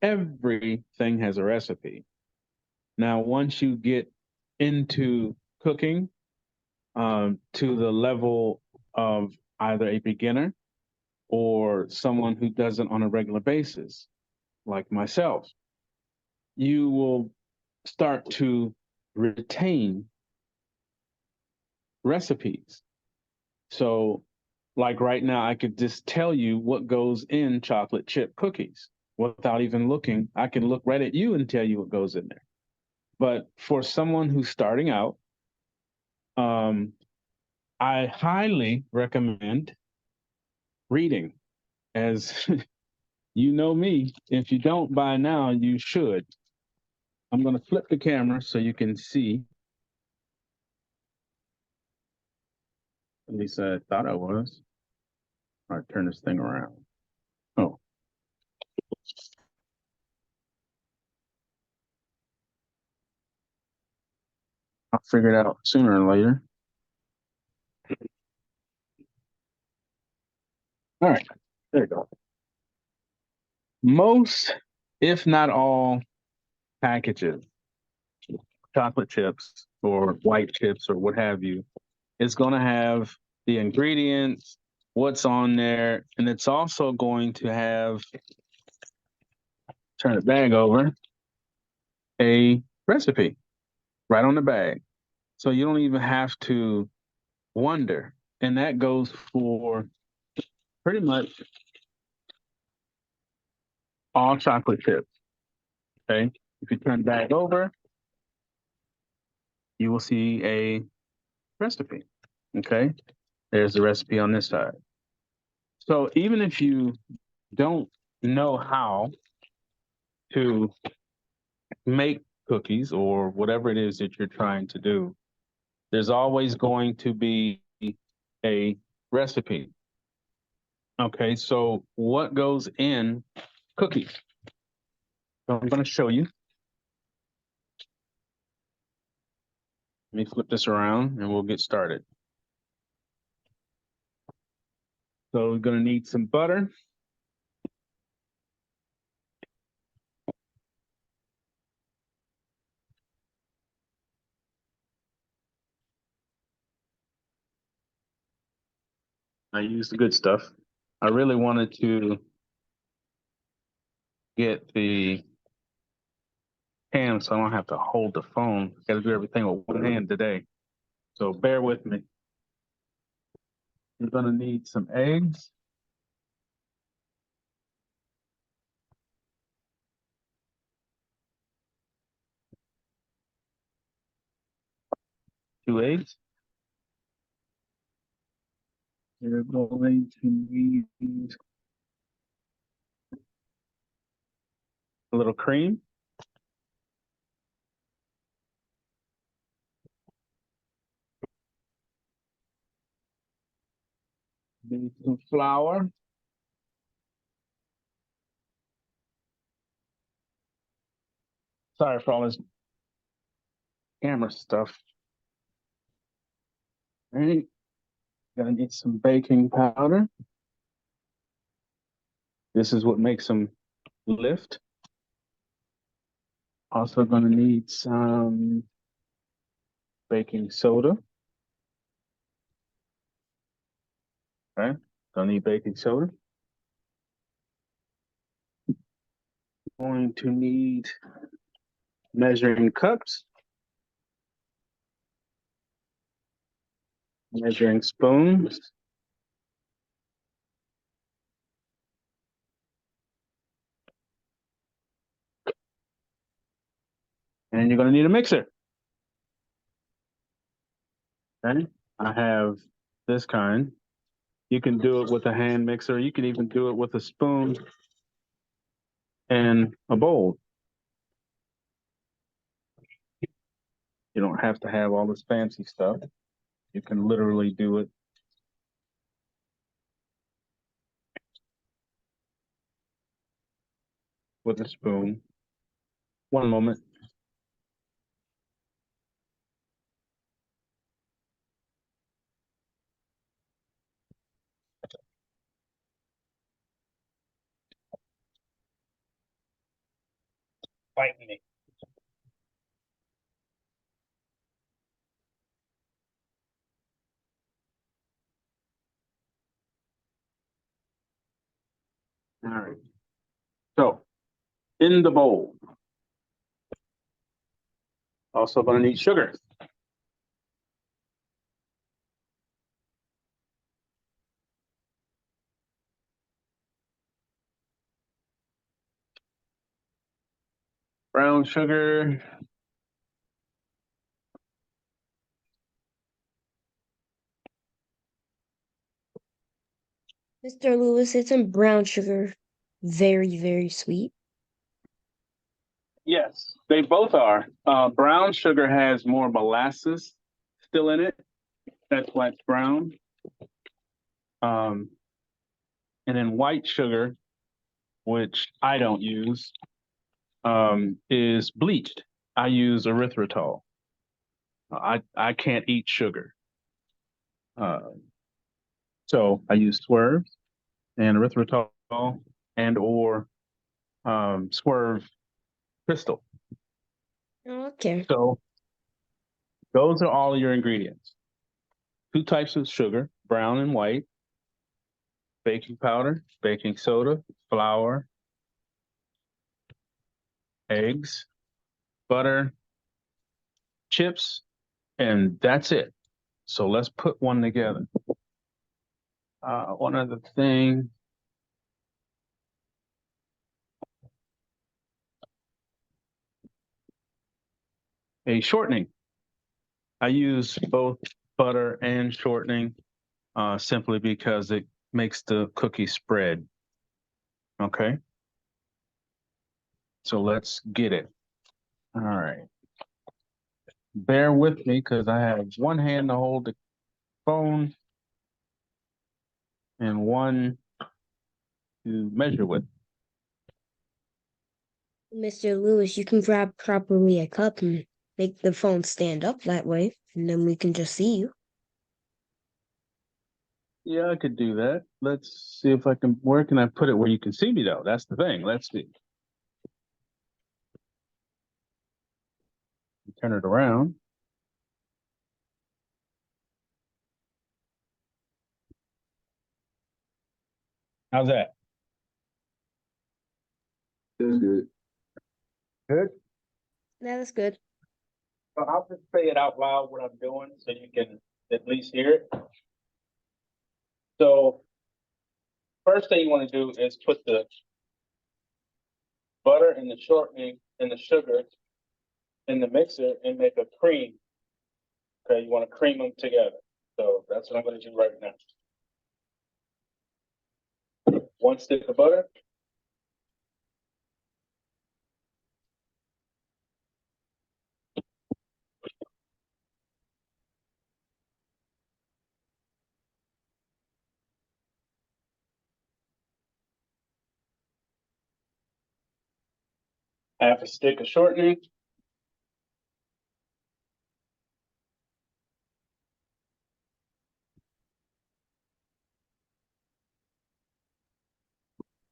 Everything has a recipe. Now, once you get into cooking to the level of either a beginner or someone who does it on a regular basis, like myself, you will start to retain recipes. So, like right now, I could just tell you what goes in chocolate chip cookies without even looking. I can look right at you and tell you what goes in there. But for someone who's starting out, I highly recommend reading. As you know me, if you don't by now, you should. I'm going to flip the camera so you can see. At least I thought I was. All right, turn this thing around. Oh. I'll figure it out sooner or later. All right, there you go. Most, if not all, packages, chocolate chips or white chips or what have you, it's going to have the ingredients, what's on there, and it's also going to have, turn the bag over, a recipe right on the bag. So you don't even have to wonder. And that goes for pretty much all chocolate chips. Okay. If you turn the bag over, you will see a recipe. Okay. There's the recipe on this side. So even if you don't know how to make cookies or whatever it is that you're trying to do, there's always going to be a recipe. Okay, so what goes in cookies? So I'm going to show you. Let me flip this around and we'll get started. So we're going to need some butter. I used the good stuff. I really wanted to get the cam so I don't have to hold the phone. Got to do everything with one hand today. So bear with me. You're going to need some eggs. Two eggs. You're going to need a little cream. Need some flour. Sorry for all this camera stuff. All right. Gonna need some baking powder. This is what makes them lift. Also gonna need some baking soda. Okay, gonna need baking soda. Going to need measuring cups, measuring spoons, and you're gonna need a mixer. Okay, I have this kind. You can do it with a hand mixer. You can even do it with a spoon and a bowl. You don't have to have all this fancy stuff. You can literally do it with a spoon. One moment. Fight me. All right. So in the bowl, also going to need sugar. Brown sugar. Mr. Lewis, isn't brown sugar very, very sweet? Yes, they both are. Brown sugar has more molasses still in it. That's why it's brown. And then white sugar, which I don't use, is bleached. I use erythritol. I can't eat sugar. So I use Swerve and erythritol and or Swerve Crystal. Okay. So those are all your ingredients. 2 types of sugar, brown and white, baking powder, baking soda, flour, eggs, butter, chips, and that's it. So let's put one together. One other thing. A shortening. I use both butter and shortening simply because it makes the cookie spread. Okay. So let's get it. All right. Bear with me because I have one hand to hold the phone and one to measure with. Mr. Lewis, you can grab properly a cup and make the phone stand up that way, and then we can just see you. Yeah, I could do that. Let's see if I can. Where can I put it where you can see me though? That's the thing. Let's see. Turn it around. How's that? That's good. Good. That is good. So I'll just say it out loud what I'm doing so you can at least hear it. So first thing you want to do is put the butter and the shortening and the sugar in the mixer and make a cream. Okay, you want to cream them together. So that's what I'm going to do right now. 1 stick of butter. Half a stick of shortening.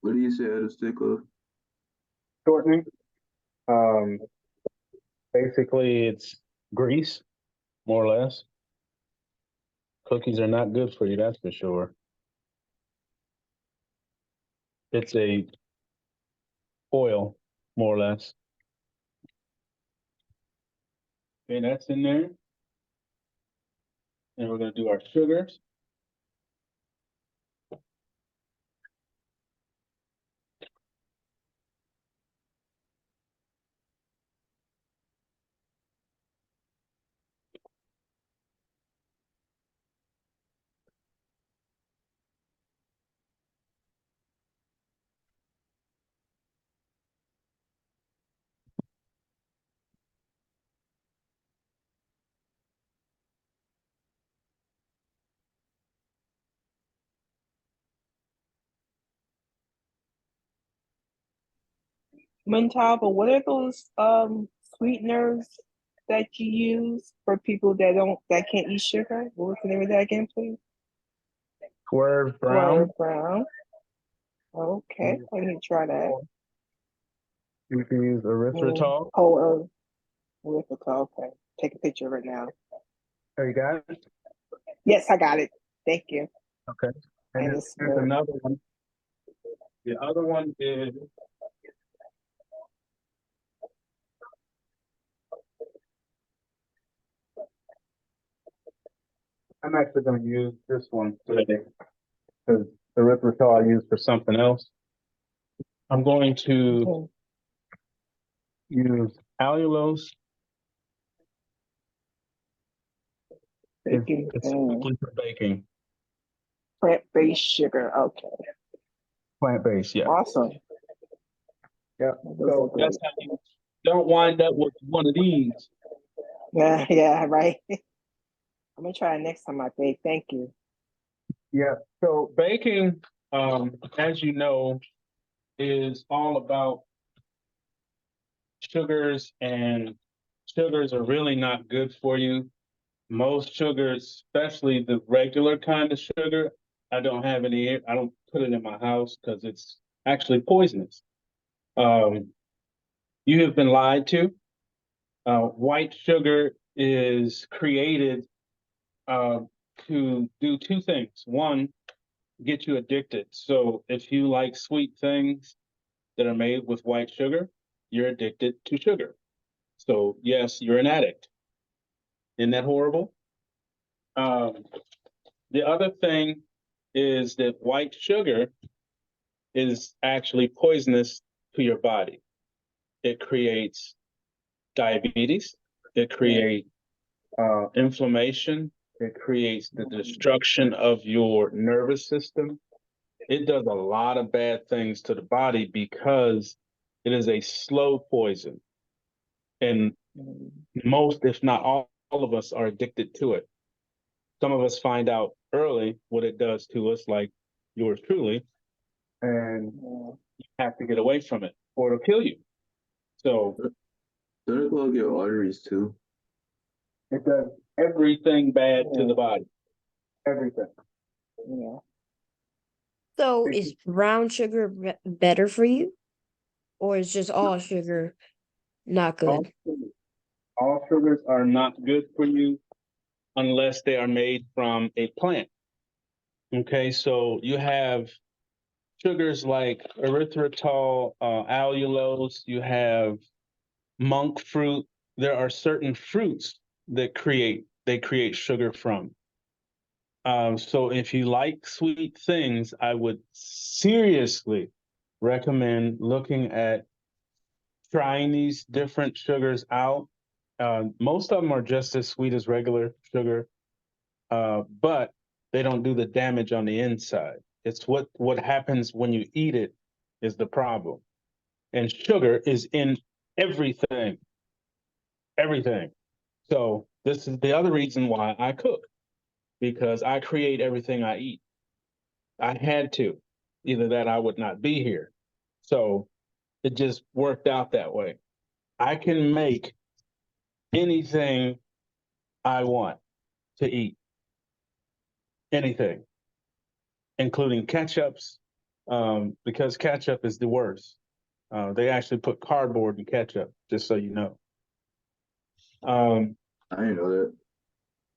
What do you say at a stick of? Shortening. Um, Basically it's grease, more or less. Cookies are not good for you, that's for sure. It's a oil, more or less. Okay, that's in there. And we're going to do our sugars. Mentaba, what are those sweeteners that you use for people that can't eat sugar? What was the name of that again, please? Swerve brown. Swerve brown. Okay, let me try that. You can use erythritol. Oh, with the okay. Take a picture of it now. There you got it. Yes, I got it. Thank you. Okay. And And it's there's good. another one. The other one is I'm actually going to use this one today because the erythritol I use for something else. I'm going to Okay. use allulose. Baking It's strictly for baking. plant-based sugar. Okay. Plant-based, yeah. Awesome. Yeah. Those So are great. that's how you don't wind up with one of these. Yeah, right. I'm gonna try it next time I bake. Thank you. Yeah, so baking, as you know, is all about sugars, and sugars are really not good for you. Most sugars, especially the regular kind of sugar, I don't have any, I don't put it in my house because it's actually poisonous. Um, you have been lied to. White sugar is created uh, to do two things. One, get you addicted. So if you like sweet things that are made with white sugar, you're addicted to sugar. So yes, you're an addict. Isn't that horrible? Um, the other thing is that white sugar is actually poisonous to your body. It creates diabetes. It creates inflammation. It creates the destruction of your nervous system. It does a lot of bad things to the body because it is a slow poison. And most, if not all of us are addicted to it. Some of us find out early what it does to us, like yours truly, and you have to get away from it or it'll kill you. So Don't it clog your arteries too? it does everything bad to the body. Everything. Yeah. So is brown sugar better for you? Or is just all sugar not All, good? all sugars are not good for you unless they are made from a plant. Okay, so you have sugars like erythritol, allulose, you have monk fruit. There are certain fruits that create sugar from. So if you like sweet things, I would seriously recommend looking at trying these different sugars out. Most of them are just as sweet as regular sugar, but they don't do the damage on the inside. It's what happens when you eat it is the problem. And sugar is in everything, everything. So this is the other reason why I cook, because I create everything I eat. I had to, either that I would not be here. So it just worked out that way. I can make anything I want to eat, anything, including ketchups, because ketchup is the worst. They actually put cardboard in ketchup, just so you know. I didn't know that.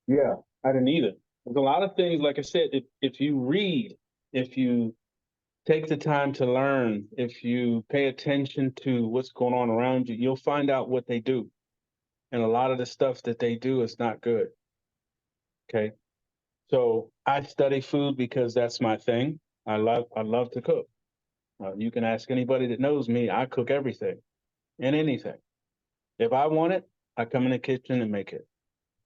Yeah, I didn't either. There's a lot of things, like I said, if you read, if you take the time to learn, if you pay attention to what's going on around you, you'll find out what they do. And a lot of the stuff that they do is not good. Okay. So I study food because that's my thing. I love to cook. You can ask anybody that knows me, I cook everything and anything. If I want it, I come in the kitchen and make it.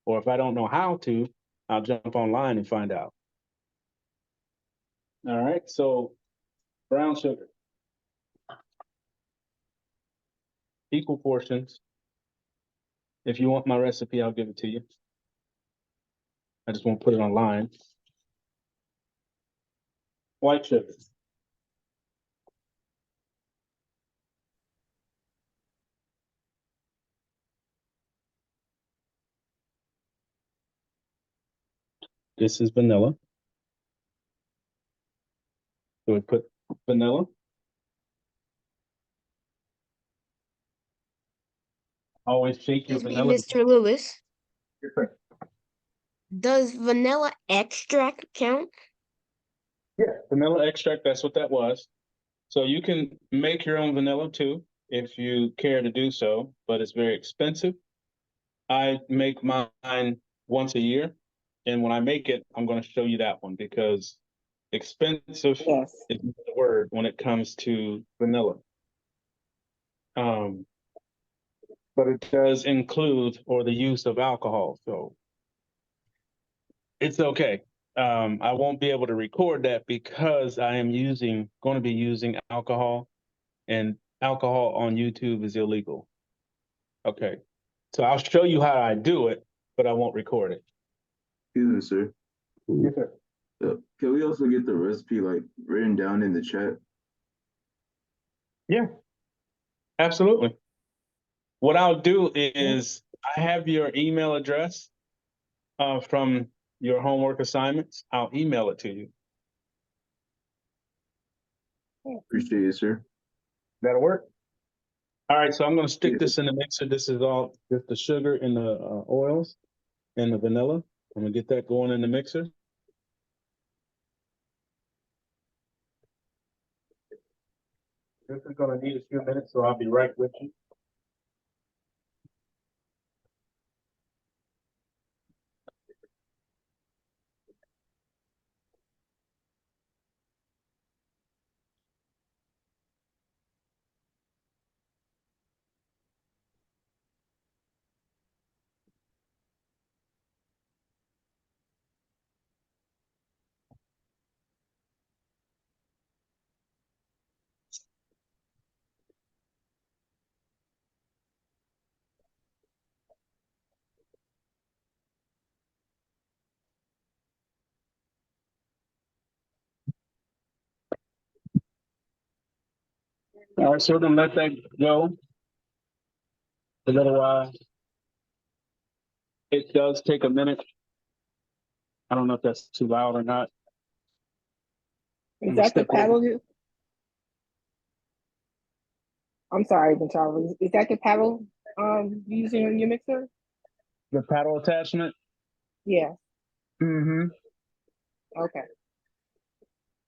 Or if I don't know how to, I'll jump online and find out. All right. So brown sugar, equal portions. If you want my recipe, I'll give it to you. I just won't put it online. White sugar. This is vanilla. So we put vanilla. Always shake your Excuse me, vanilla. Mr. Lewis. Does vanilla extract count? Yeah, vanilla extract, that's what that was. So you can make your own vanilla too, if you care to do so, but it's very expensive. I make mine once a year. And when I make it, I'm going to show you that one because expensive Yes. is the word when it comes to vanilla. Um, but it does include or the use of alcohol. So it's okay. I won't be able to record that because I am going to be using alcohol, and alcohol on YouTube is illegal. Okay. So I'll show you how I do it, but I won't record it. Excuse me, sir. Yes, sir. Can we also get the recipe like written down in the chat? Yeah, absolutely. What I'll do Yeah. is I have your email address from your homework assignments. I'll email it to you. Appreciate it, sir. That'll work. All right, so I'm going to stick Yeah. this in the mixer. This is all just the sugar and the oils and the vanilla. I'm going to get that going in the mixer. This is going to need a few minutes, so I'll be right with you. All right, so we're going to let that go a little while. It does take a minute. I don't know if that's too loud or not. Is that the paddle? I'm sorry, Gonzalo. Is that the paddle using in your mixer? The paddle attachment? Yeah. Mm-hmm. Okay.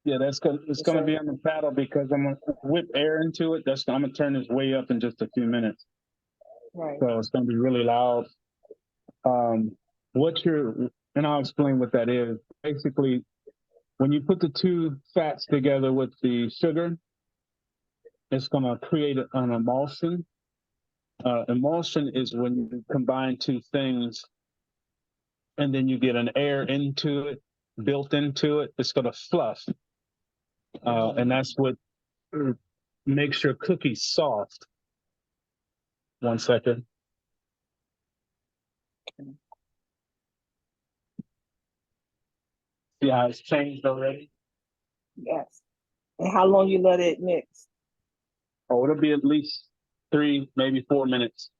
Yeah, it's Yes, gonna sir. be on the paddle because I'm gonna whip air into it. I'm gonna turn this way up in just a few minutes. Right. So it's gonna be really loud. Um, and I'll explain what that is. Basically, when you put the two fats together with the sugar, it's gonna create an emulsion. Emulsion is when you combine two things and then you get an air into it, built into it. It's gonna fluff. And that's what makes your cookie soft. 1 second. See how it's changed already? Yes. And how long you let it mix? Oh, it'll be at least 3, maybe 4 minutes.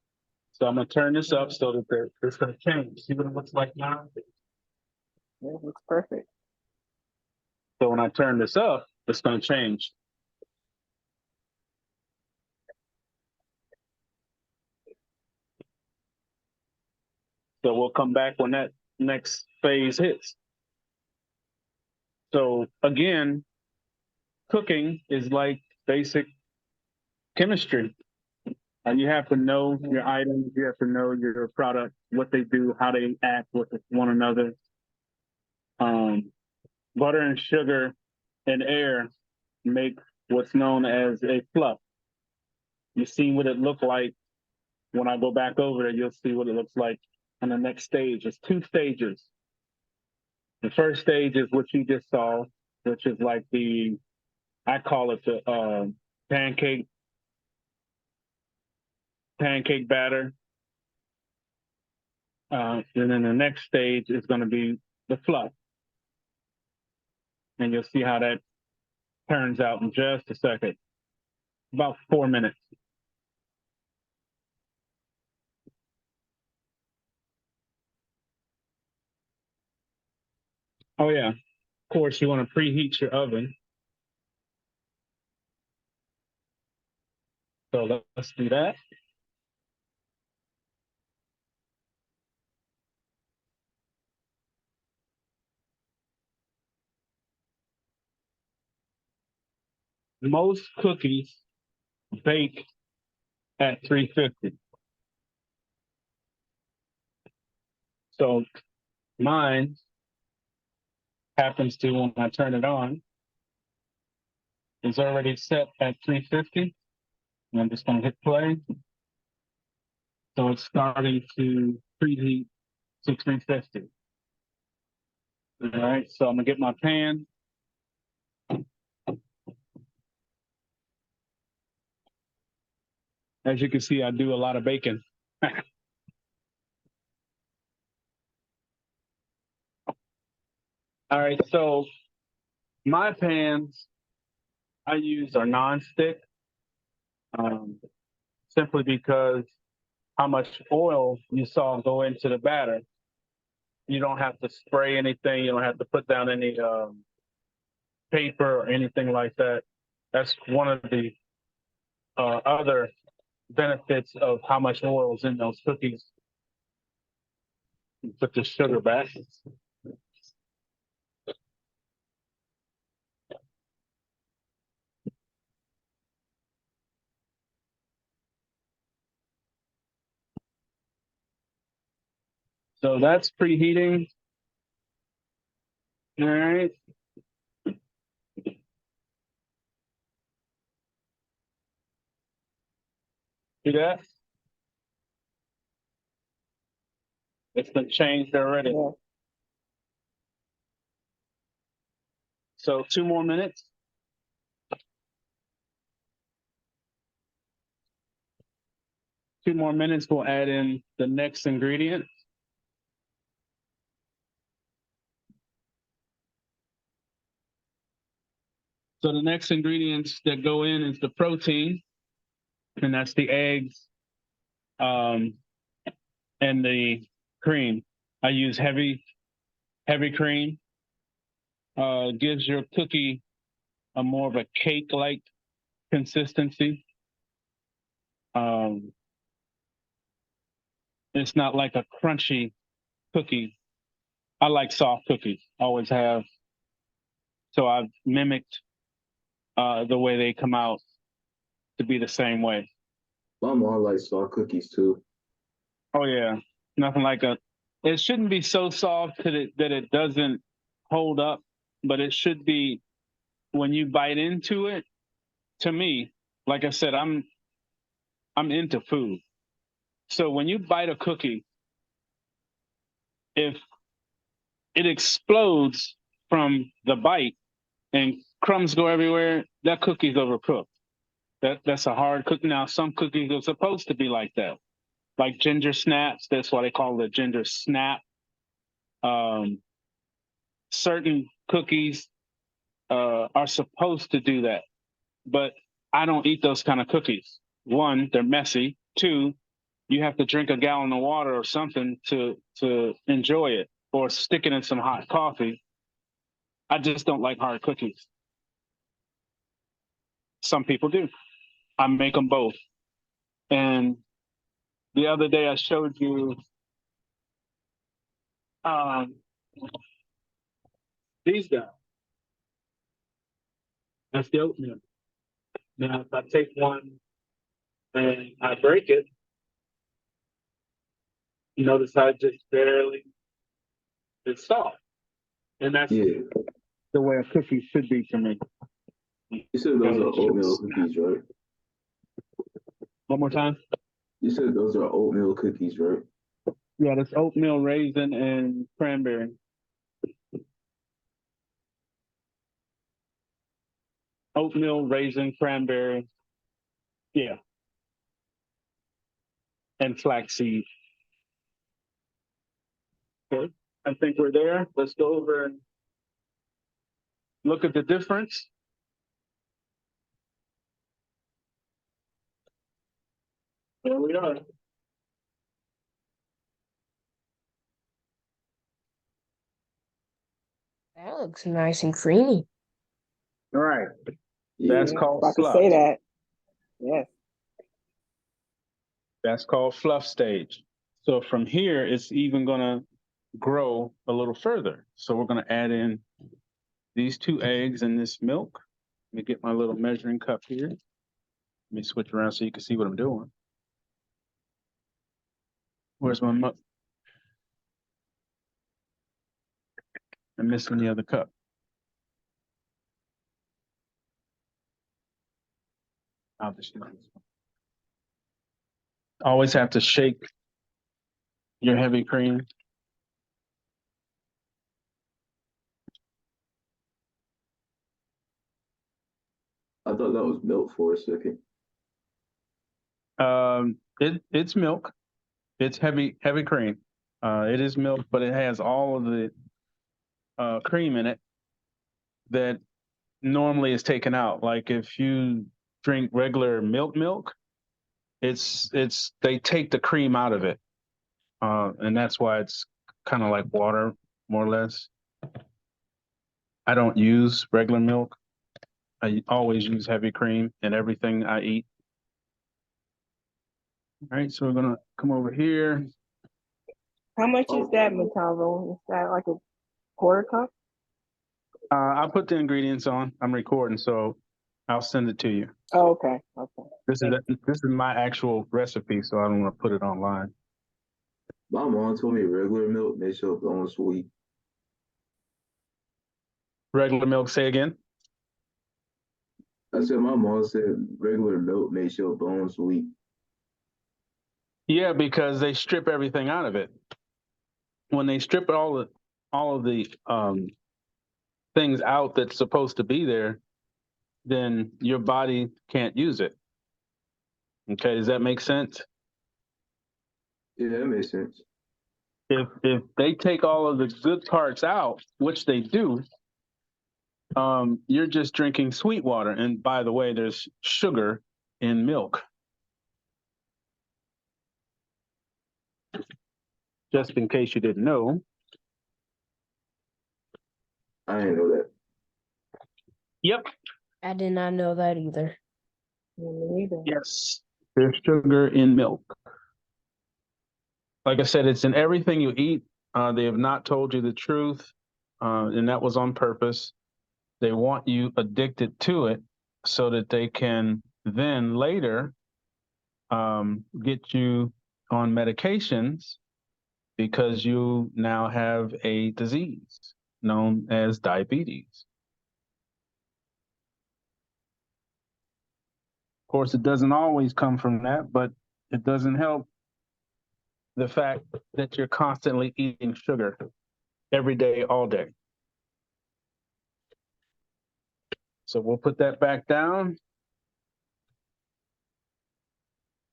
So I'm gonna turn this up so that it's gonna change. See what it looks like now? Yeah, it looks perfect. So when I turn this up, it's gonna change. So we'll come back when that next phase hits. So again, cooking is like basic chemistry. And you have to know your items, you have to know your product, what they do, how they act with one another. Butter and sugar and air make what's known as a fluff. You see what it looked like when I go back over it, you'll see what it looks like on the next stage. It's 2 stages. The first stage is what you just saw, which is like I call it the pancake batter. And then the next stage is going to be the fluff. And you'll see how that turns out in just a second. About 4 minutes. Oh yeah. Of course, you want to preheat your oven. So let's do that. Most cookies bake at 350. So mine happens to, when I turn it on, is already set at 350. And I'm just going to hit play. So it's starting to preheat to 350. All right, so I'm going to get my pan. As you can see, I do a lot of baking. All right, so my pans I use are non-stick, um, simply because how much oil you saw go into the batter. You don't have to spray anything. You don't have to put down any paper or anything like that. That's one of the other benefits of how much oil is in those cookies. You put the sugar back. So that's preheating. All right. See that? It's been changed already. Yeah. So 2 more minutes. Two more minutes, we'll add in the next ingredient. So the next ingredients that go in is the protein, and that's the eggs, and the cream. I use heavy cream. Gives your cookie a more of a cake-like consistency. It's not like a crunchy cookie. I like soft cookies, always have. So I've mimicked the way they come out to be the same way. My mom likes soft cookies too. Oh yeah, nothing like a. It shouldn't be so soft that it doesn't hold up, but it should be when you bite into it. To me, like I said, I'm into food. So when you bite a cookie, if it explodes from the bite and crumbs go everywhere, that cookie's overcooked. That's a hard cookie. Now some cookies are supposed to be like that, like ginger snaps. That's why they call it a ginger snap. Certain cookies are supposed to do that, but I don't eat those kind of cookies. One, they're messy. Two, you have to drink a gallon of water or something to enjoy it, or stick it in some hot coffee. I just don't like hard cookies. Some people do. I make them both. And the other day I showed you um, these guys. That's the oatmeal. Now, if I take one and I break it, you notice how it just barely, it's soft. And that's Yeah. the way a cookie should be to me. You said those are oatmeal cookies, right? One more time. You said those are oatmeal cookies, right? Yeah, that's oatmeal, raisin, and cranberry. Oatmeal, raisin, cranberry. Yeah. And flaxseed. Okay. I think we're there. Let's go over and look at the difference. There we are. That looks nice and creamy. All right. Yeah. That's called If I could fluff. say that. Yes. That's called fluff stage. So from here, it's even going to grow a little further. So we're going to add in these 2 eggs and this milk. Let me get my little measuring cup here. Let me switch around so you can see what I'm doing. Where's my milk? I'm missing the other cup. I'll just use this one. Always have to shake your heavy cream. I thought that was milk for a second. It's milk. It's heavy cream. It is milk, but it has all of cream in it that normally is taken out. Like if you drink regular milk, it's they take the cream out of it, and that's why it's kind of like water, more or less. I don't use regular milk. I always use heavy cream in everything I eat. All right, so we're gonna come over here. How much is that, Matavo? Is that like a quarter cup? I'll put the ingredients on. I'm recording, so I'll send it to you. Oh, okay. Okay. This is my actual recipe, so I don't want to put it online. My mom told me regular milk makes your bones sweet. Regular milk, say again. I said my mom said regular milk makes your bones sweet. Yeah, because they strip everything out of it. When they strip all of the things out that's supposed to be there, then your body can't use it. Okay, does that make sense? Yeah, that makes sense. If they take all of the good parts out, which they do, you're just drinking sweet water. And by the way, there's sugar in milk. Just in case you didn't know. I didn't know that. Yep. I did not know that either. Me neither. Yes. There's sugar in milk. Like I said, it's in everything you eat. They have not told you the truth, and that was on purpose. They want you addicted to it so that they can then later get you on medications because you now have a disease known as diabetes. Of course, it doesn't always come from that, but it doesn't help the fact that you're constantly eating sugar every day, all day. So we'll put that back down.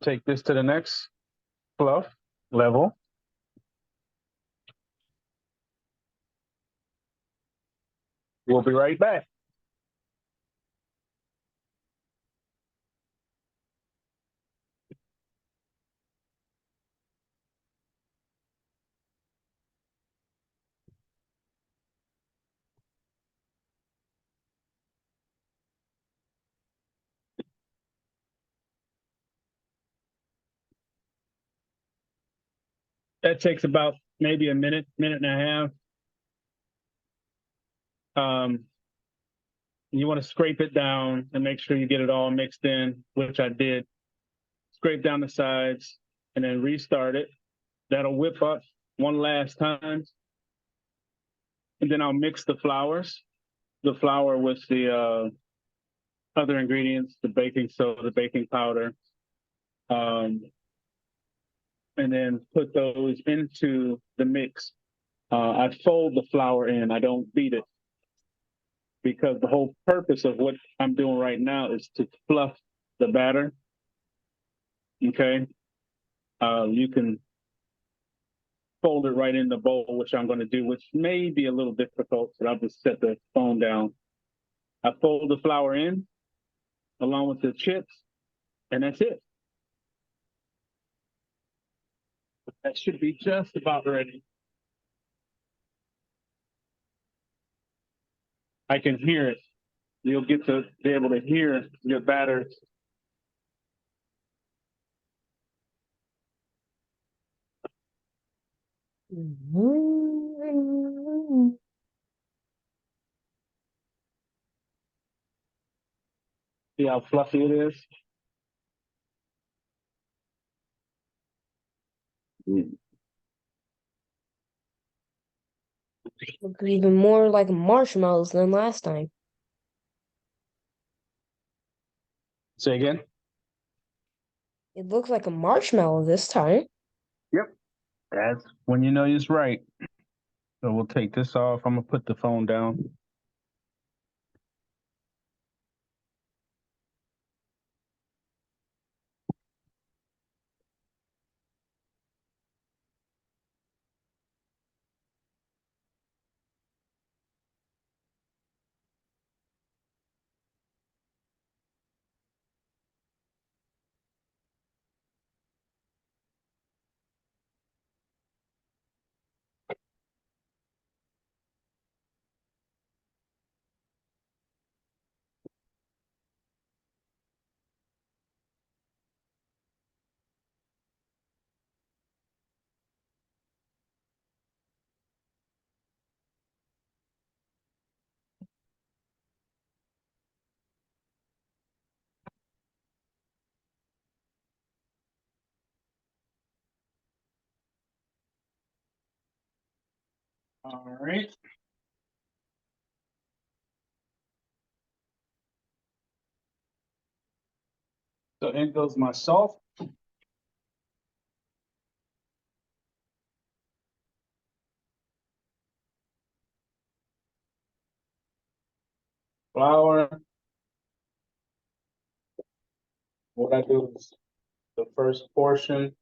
Take this to the next fluff level. We'll be right back. That takes about maybe a minute, minute and a half. You want to scrape it down and make sure you get it all mixed in, which I did. Scrape down the sides and then restart it. That'll whip up one last time. And then I'll mix the flour with the other ingredients, the baking soda, the baking powder, and then put those into the mix. I fold the flour in, I don't beat it, because the whole purpose of what I'm doing right now is to fluff the batter. Okay. You can fold it right in the bowl, which I'm going to do, which may be a little difficult, but I'll just set the phone down. I fold the flour in along with the chips, and that's it. That should be just about ready. I can hear it. You'll get to be able to hear your batter. See how fluffy it is? Mm. Looks even more like marshmallows than last time. Say again? It looks like a marshmallow this time. Yep. That's when you know it's right. So we'll take this off. I'm going to put the phone down. All right. So in goes my salt. Flour. What I do is the first portion.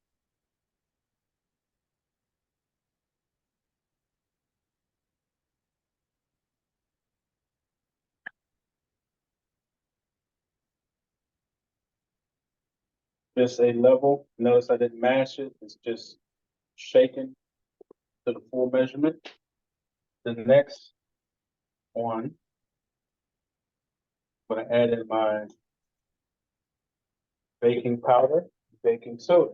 Just a level. Notice I didn't mash it. It's just shaken to the full measurement. The next one, I'm gonna add in my baking powder, baking soda.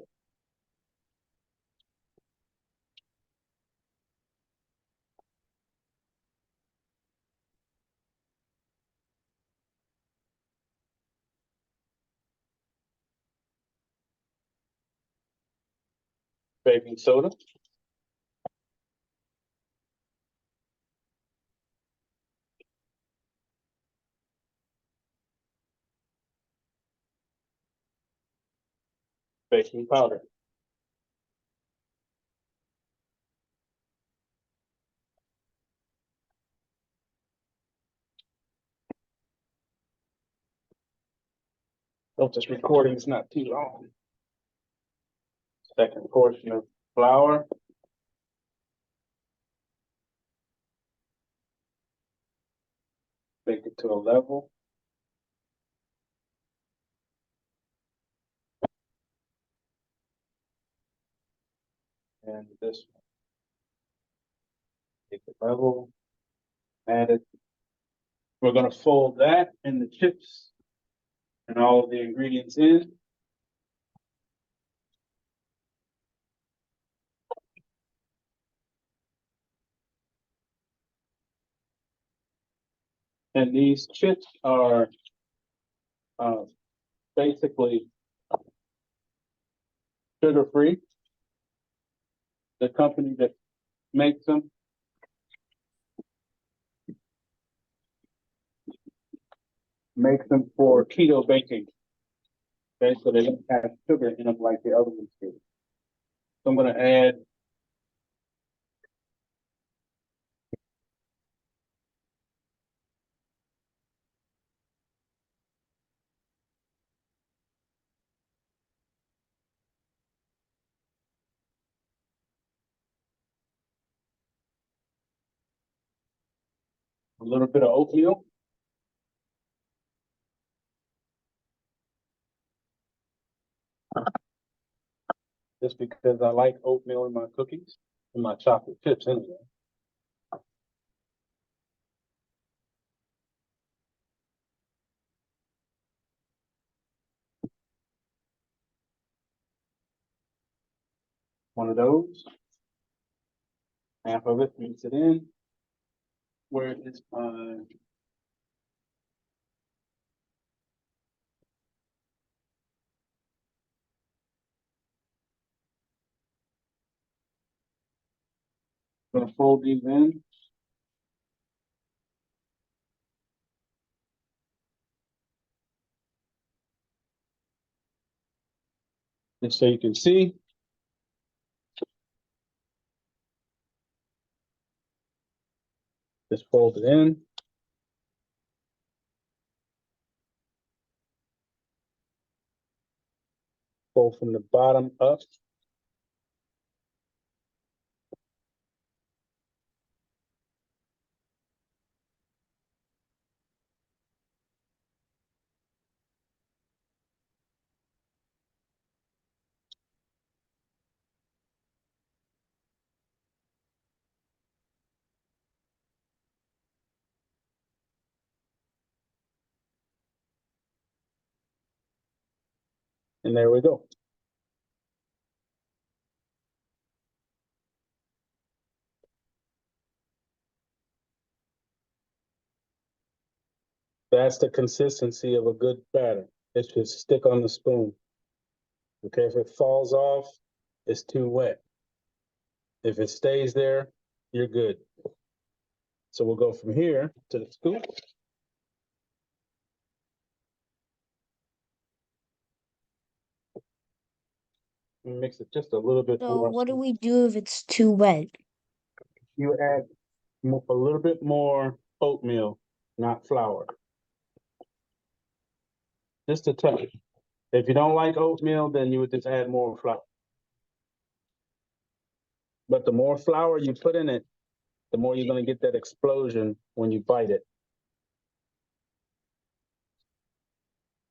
Baking soda. Baking powder. Hope this recording is not too long. Second portion of flour. Bake it to a level. And this one. Take the level, add it. We're gonna fold that and the chips and all of the ingredients in. And these chips are basically sugar-free. The company that makes them for keto baking. Okay, so they don't have sugar in them like the other ones do. So I'm gonna add a little bit of oatmeal. Just because I like oatmeal in my cookies, in my chocolate chips anyway. One of those. Half of it, mix it in. Where is my gonna fold these in. Just so you can see. Just fold it in. Fold from the bottom up. And there we go. That's the consistency of a good batter. It should stick on the spoon. Okay, if it falls off, it's too wet. If it stays there, you're good. So we'll go from here to the scoop. Mix it just a little bit So more. what do we do if it's too wet? You add a little bit more oatmeal, not flour. Just a touch. If you don't like oatmeal, then you would just add more flour. But the more flour you put in it, the more you're going to get that explosion when you bite it,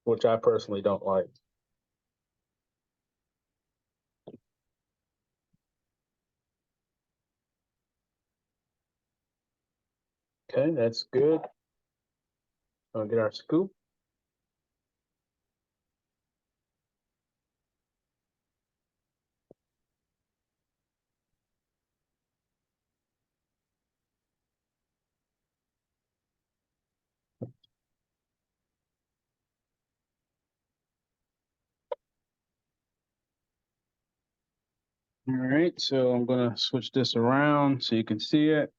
which I personally don't like. Okay, that's good. I'll get our scoop. All right, so I'm going to switch this around so you can see it.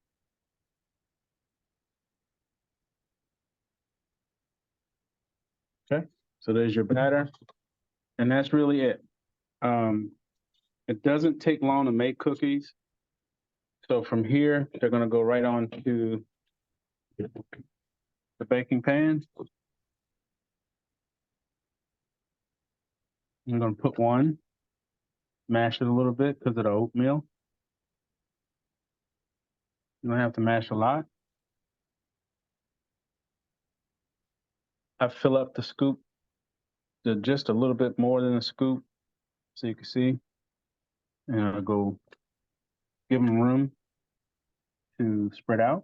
Okay, so there's your batter. And that's really it. It doesn't take long to make cookies. So from here, they're going to go right on to the baking pan. I'm going to put one, mash it a little bit because of the oatmeal. You don't have to mash a lot. I fill up the scoop to just a little bit more than a scoop so you can see. And I'll go give them room to spread out.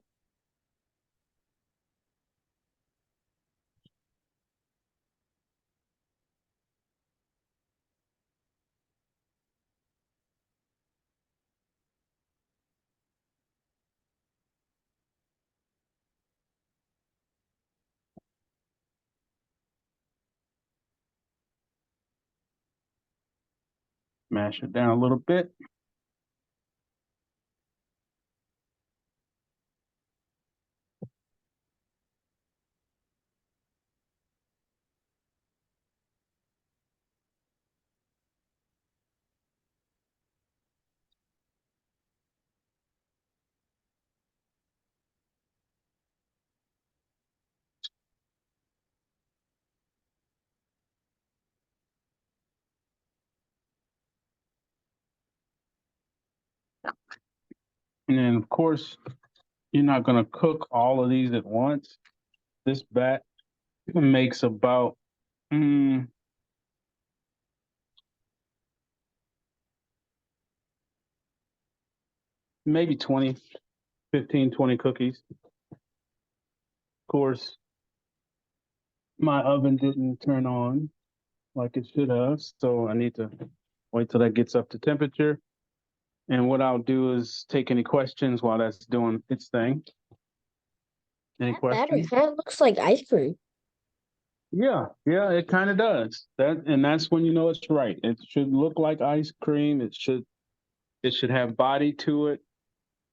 Mash it down a little bit. And then, of course, you're not going to cook all of these at once. This batch makes about maybe 20, 15, 20 cookies. Of course, my oven didn't turn on like it should have, so I need to wait till that gets up to temperature. And what I'll do is take any questions while that's doing its thing. Any That batter questions? kind of looks like ice cream. Yeah, it kind of does. That's when you know it's right. It should look like ice cream. It should have body to it.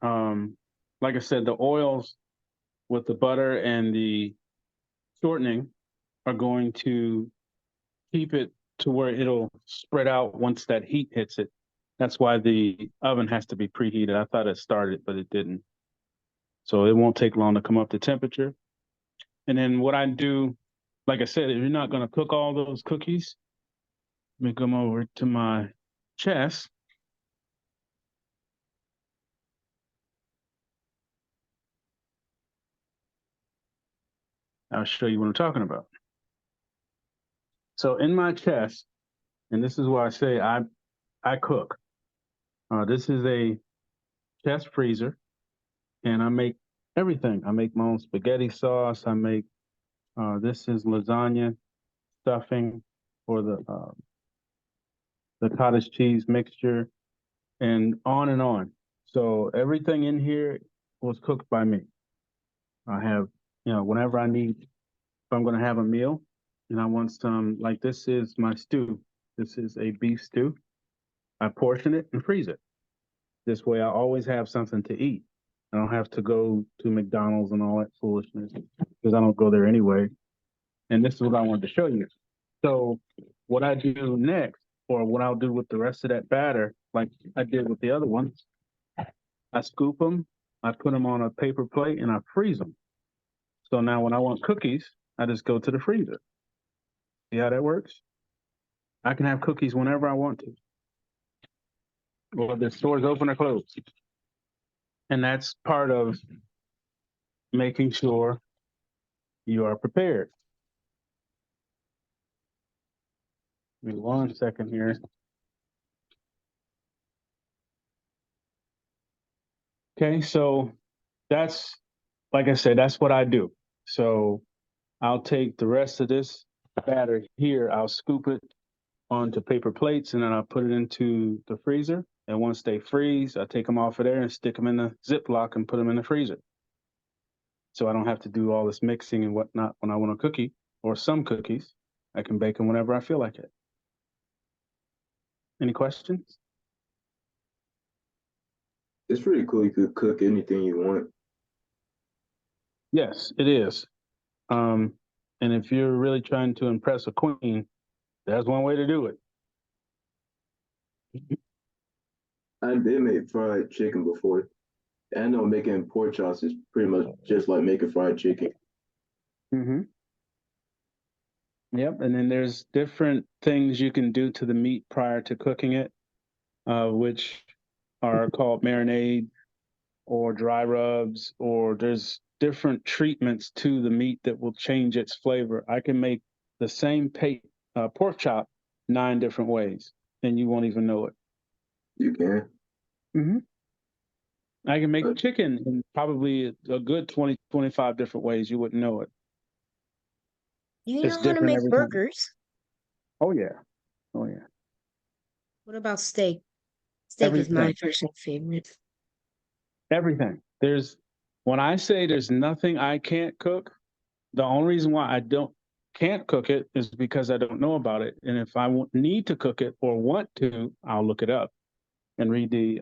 Like I said, the oils with the butter and the shortening are going to keep it to where it'll spread out once that heat hits it. That's why the oven has to be preheated. I thought it started, but it didn't. So it won't take long to come up to temperature. And then what I do, like I said, if you're not going to cook all those cookies, let me come over to my chest. I'll show you what I'm talking about. So in my chest, and this is why I say I cook. This is a chest freezer, and I make everything. I make my own spaghetti sauce. I make this is lasagna stuffing for the cottage cheese mixture, and on and on. So everything in here was cooked by me. I have, whenever I need, if I'm going to have a meal and I want some, like this is my stew. This is a beef stew. I portion it and freeze it. This way I always have something to eat. I don't have to go to McDonald's and all that foolishness because I don't go there anyway. And this is what I wanted to show you. So what I do next, or what I'll do with the rest of that batter, like I did with the other ones, I scoop them, I put them on a paper plate, and I freeze them. So now when I want cookies, I just go to the freezer. See how that works? I can have cookies whenever I want to. Well, the store's open or closed. And that's part of making sure you are prepared. Give me 1 second here. Okay, so that's, like I said, that's what I do. So I'll take the rest of this batter here, I'll scoop it onto paper plates, and then I'll put it into the freezer. And once they freeze, I take them off of there and stick them in the Ziploc and put them in the freezer. So I don't have to do all this mixing and whatnot when I want a cookie or some cookies. I can bake them whenever I feel like it. Any questions? It's pretty cool. You could cook anything you want. Yes, it is. And if you're really trying to impress a queen, that's one way to do it. I did make fried chicken before. I know making pork chops is pretty much just like making fried chicken. Mm-hmm. Yep, and then there's different things you can do to the meat prior to cooking it, which are called marinade or dry rubs, or there's different treatments to the meat that will change its flavor. I can make the same pork chop 9 different ways, and you won't even know it. You can. Mm-hmm. I can make Uh, chicken in probably a good 20, 25 different ways. You wouldn't know it. You It's know how to different make every time. burgers? Oh, yeah. Oh, yeah. What about steak? Steak is my Everything. personal favorite. Everything. When I say there's nothing I can't cook, the only reason why I can't cook it is because I don't know about it. And if I need to cook it or want to, I'll look it up and read the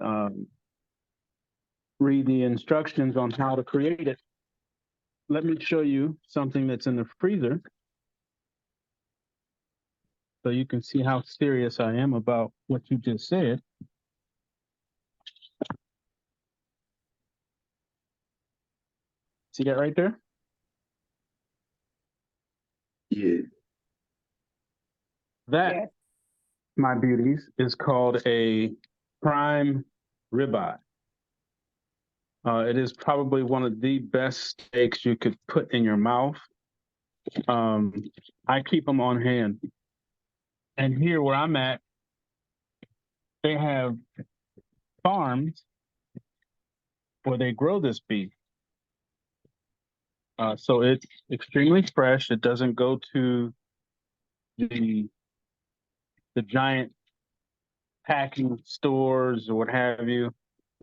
instructions on how to create it. Let me show you something that's in the freezer so you can see how serious I am about what you just said. See that right there? yeah. That, Yes. my beauties, is called a prime ribeye. It is probably one of the best steaks you could put in your mouth. I keep them on hand. And here where I'm at, they have farms where they grow this beef. So it's extremely fresh. It doesn't go to the giant packing stores or what have you,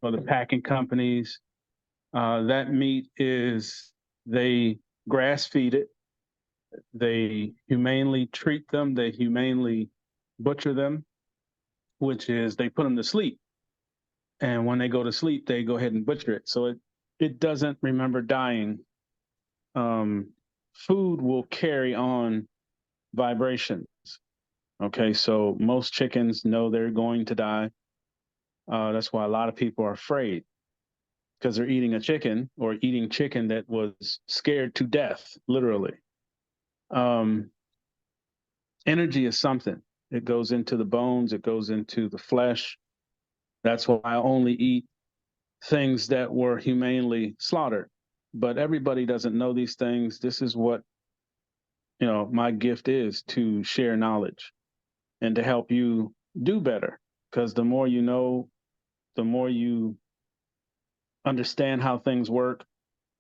or the packing companies. That meat they grass feed it. They humanely treat them. They humanely butcher them, which is they put them to sleep. And when they go to sleep, they go ahead and butcher it. So it doesn't remember dying. Food will carry on vibrations. Okay, so most chickens know they're going to die. That's why a lot of people are afraid because they're eating a chicken or eating chicken that was scared to death, literally. Energy is something. It goes into the bones, it goes into the flesh. That's why I only eat things that were humanely slaughtered. But everybody doesn't know these things. This is what, my gift is, to share knowledge and to help you do better. Because the more you know, the more you understand how things work,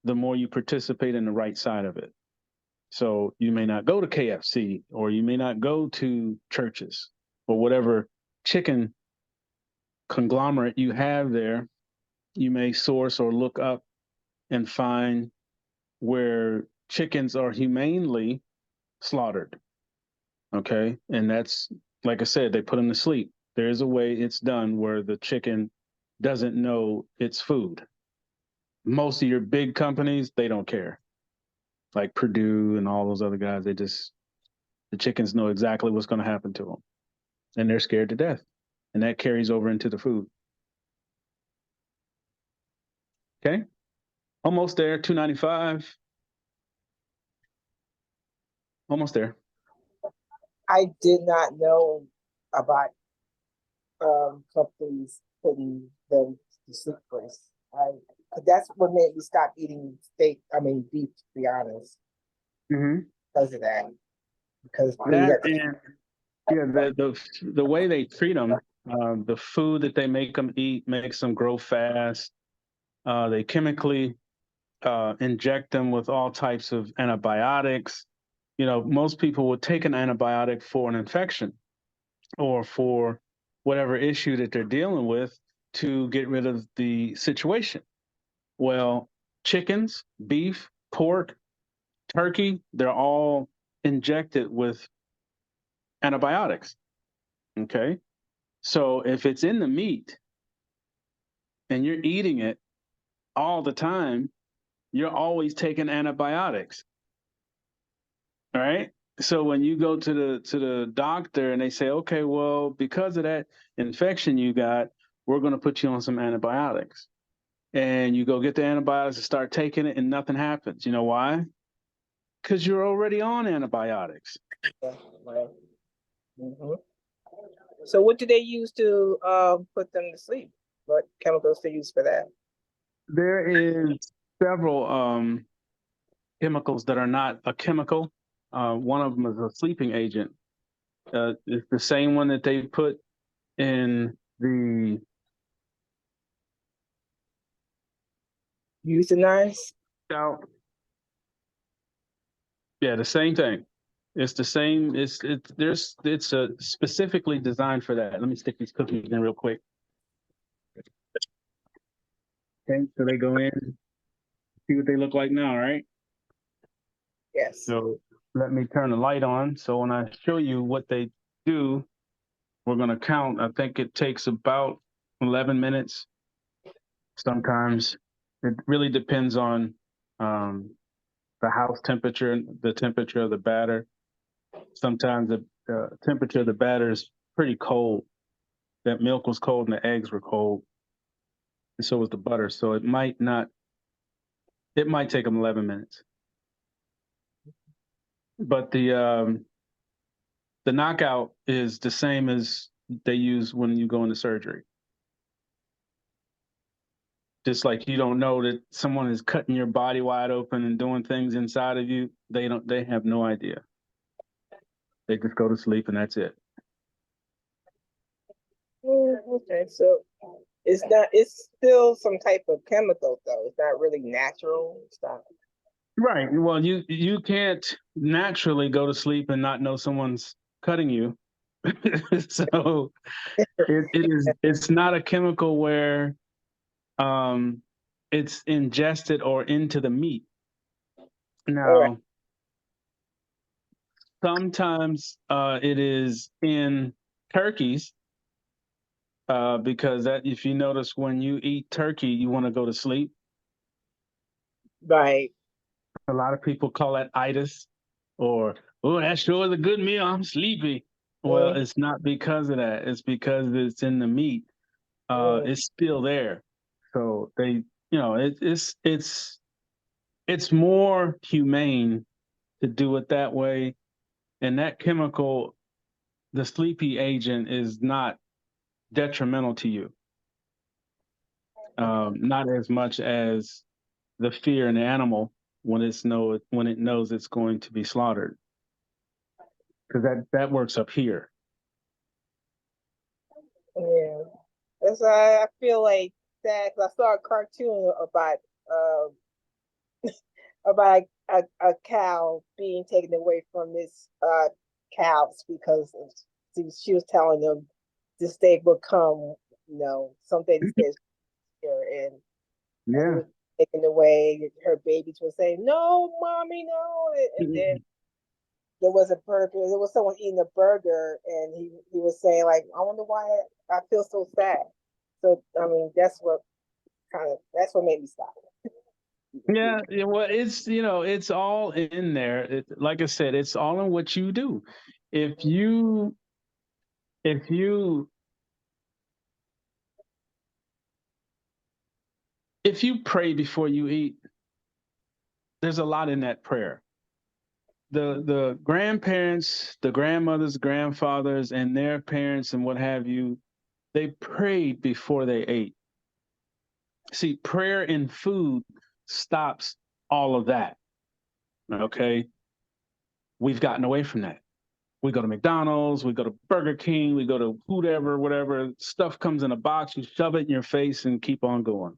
the more you participate in the right side of it. So you may not go to KFC, or you may not go to churches, or whatever chicken conglomerate you have there. You may source or look up and find where chickens are humanely slaughtered. Okay. And that's, like I said, they put them to sleep. There's a way it's done where the chicken doesn't know it's food. most of your big companies, they don't care. Like Purdue and all those other guys, the chickens know exactly what's going to happen to them, and they're scared to death, and that carries over into the food. Okay, almost there. 295. Almost there. I did not know about companies putting them to sleep first. That's what made me stop eating steak. I mean beef, to be honest, Mm-hmm. because of that. Because That and yeah, the way they treat them, the food that they make them eat makes them grow fast. They chemically inject them with all types of antibiotics. You know, most people would take an antibiotic for an infection or for whatever issue that they're dealing with to get rid of the situation. Well, chickens, beef, pork, turkey, they're all injected with antibiotics. Okay. So if it's in the meat and you're eating it all the time, you're always taking antibiotics. All right. So when you go to the doctor and they say, okay, well, because of that infection you got, we're going to put you on some antibiotics. And you go get the antibiotics and start taking it and nothing happens. You know why? Because you're already on antibiotics. right. Mhm. So what do they use to put them to sleep? What chemicals they use for that? There is several chemicals that are not a chemical. One of them is a sleeping agent. It's the same one that they put in the Euthanize? out. Yeah, the same thing. It's the same. It's specifically designed for that. Let me stick these cookies in real quick. Okay, so they go in, see what they look like now, right? Yes. So let me turn the light on. So when I show you what they do, we're gonna count. I think it takes about 11 minutes. Sometimes it really depends on the house temperature, the temperature of the batter. Sometimes the temperature of the batter is pretty cold. That milk was cold and the eggs were cold, and so was the butter. So it might not. It might take them 11 minutes. But the knockout is the same as they use when you go into surgery. Just like you don't know that someone is cutting your body wide open and doing things inside of you, they have no idea. They just go to sleep and that's it. Okay, so it's still some type of chemical though. It's not really natural stuff. Right. Well, you can't naturally go to sleep and not know someone's cutting you. So it's not a chemical where it's ingested or into the meat. Now, sometimes it is in turkeys because that if you notice when you eat turkey, you want to go to sleep. Right. A lot of people call that itis or, oh, that sure is a good meal. I'm sleepy. Well, it's not because of that. It's because it's in the meat. It's still there. So they, it's more humane to do it that way. And that chemical, the sleepy agent, is not detrimental to you. Not as much as the fear in the animal when it knows it's going to be slaughtered. Because that works up here. Yeah. That's why I feel like that. 'Cause I saw a cartoon about a cow being taken away from its calves because she was telling them this day will come, someday this day is here, and as it Yeah. was taken away, her babies were saying, "No, mommy, no," and then there was a burger. There was someone eating a burger, and he was saying like, "I wonder why I feel so sad." So I mean, that's what that's what made me stop. Yeah, well, it's all in there. Like I said, it's all in what you do. If you if you if you pray before you eat, there's a lot in that prayer. The grandparents, the grandmothers, grandfathers, and their parents and what have you, they prayed before they ate. See, prayer and food stops all of that. Okay. We've gotten away from that. We go to McDonald's, we go to Burger King, we go to whatever, whatever. Stuff comes in a box, you shove it in your face and keep on going.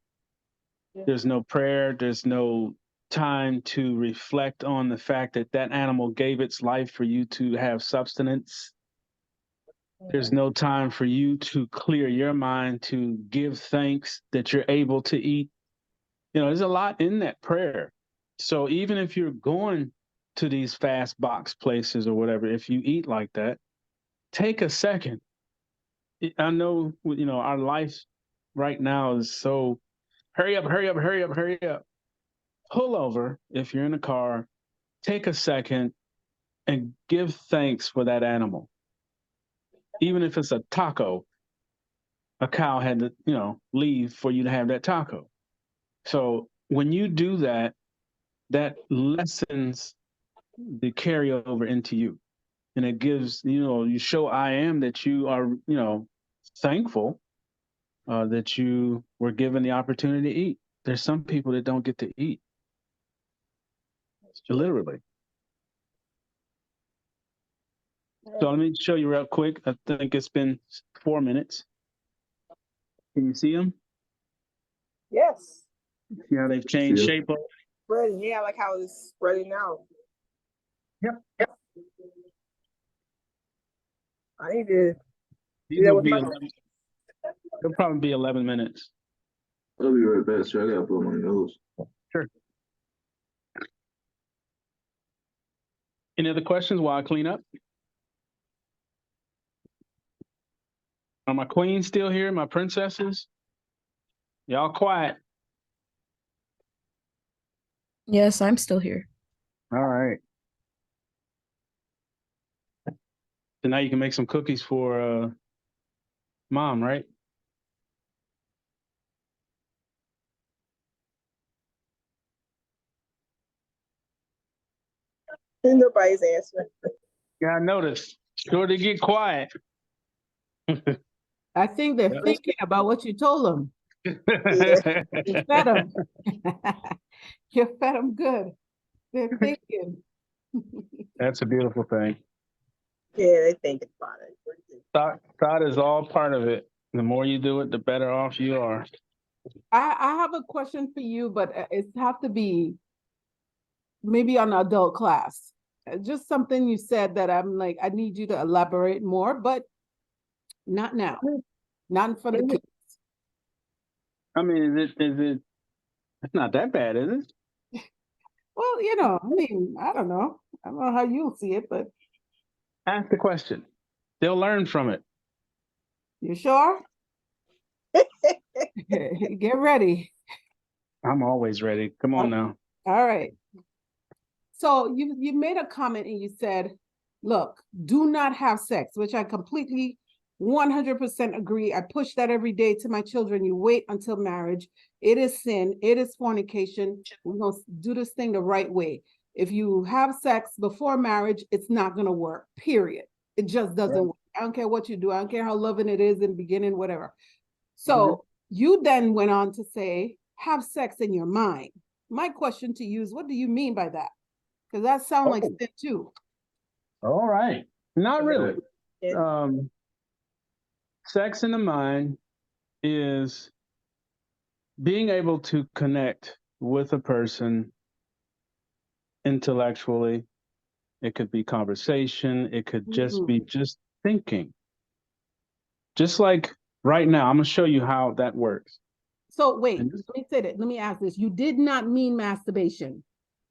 Yeah. There's no prayer, there's no time to reflect on the fact that that animal gave its life for you to have substance. There's no time for you to clear your mind to give thanks that you're able to eat. There's a lot in that prayer. So even if you're going to these fast box places or whatever, if you eat like that, take a second. I know, our life right now is so hurry up, hurry up, hurry up, hurry up. Pull over if you're in a car, take a second and give thanks for that animal. Even if it's a taco, a cow had to, leave for you to have that taco. So when you do that, that lessens the carryover into you. And it gives, you show I am that you are, thankful that you were given the opportunity to eat. There's some people that don't get to eat. Literally. So let me show you real quick. I think it's been 4 minutes. Can you see them? Yes. See how they've changed Yeah. shape? Spreading, yeah, I like how it's spreading out. Yep. I need to These do that will with be my 11, they'll probably be 11 minutes. I'll be right back, sir. I gotta blow my nose. Any other questions while I clean up? Are my queens still here? My princesses? Y'all quiet. Yes, I'm still here. All right. So now you can make some cookies for mom, right? Nobody's answering. Yeah, I noticed. Sure to get quiet. I think they're Yeah. thinking about what you told them. You fed them. You fed them good. They're thinking. That's a beautiful thing. Yeah, they think about it. Thought is all part of it. The more you do it, the better off you are. I have a question for you, but it's have to be maybe on adult class. Just something you said that I'm like, I need you to elaborate more, but not now. Not in front of the kids. I mean, is it? It's not that bad, is it? Well, I mean, I don't know. I don't know how you'll see it, but Ask the question. They'll learn from it. you sure? Get ready. I'm always ready. Come on now. All right. So you made a comment and you said, look, do not have sex, which I completely 100% agree. I push that every day to my children. You wait until marriage. It is sin. It is fornication. We're going to do this thing the right way. If you have sex before marriage, it's not going to work, period. It just doesn't work. I don't care what you do. I don't care how loving it is in the beginning, whatever. So you then went on to say, have sex in your mind. My question to you is, what do you mean by that? Because that sounds like sin too. All right. Not really. Yeah. Sex in the mind is being able to connect with a person intellectually. It could be conversation. It could just be just thinking. Just like right now, I'm going to show you how that works. So wait, let me say that. Let me ask this. You did not mean masturbation.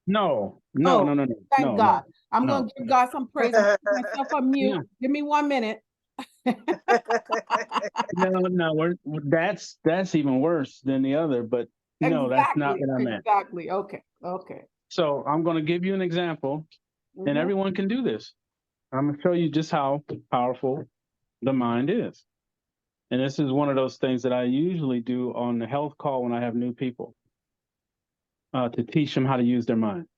No. Thank God. I'm no, going to give God some praise. I'm putting myself on mute. No. Give me 1 minute. No, that's even worse than the other, but no, that's not what I meant. Exactly. Okay. Okay. So I'm going to give you an example, and Mhm. everyone can do this. I'm going to show you just how powerful the mind is. And this is one of those things that I usually do on the health call when I have new people to teach them how to use their mind.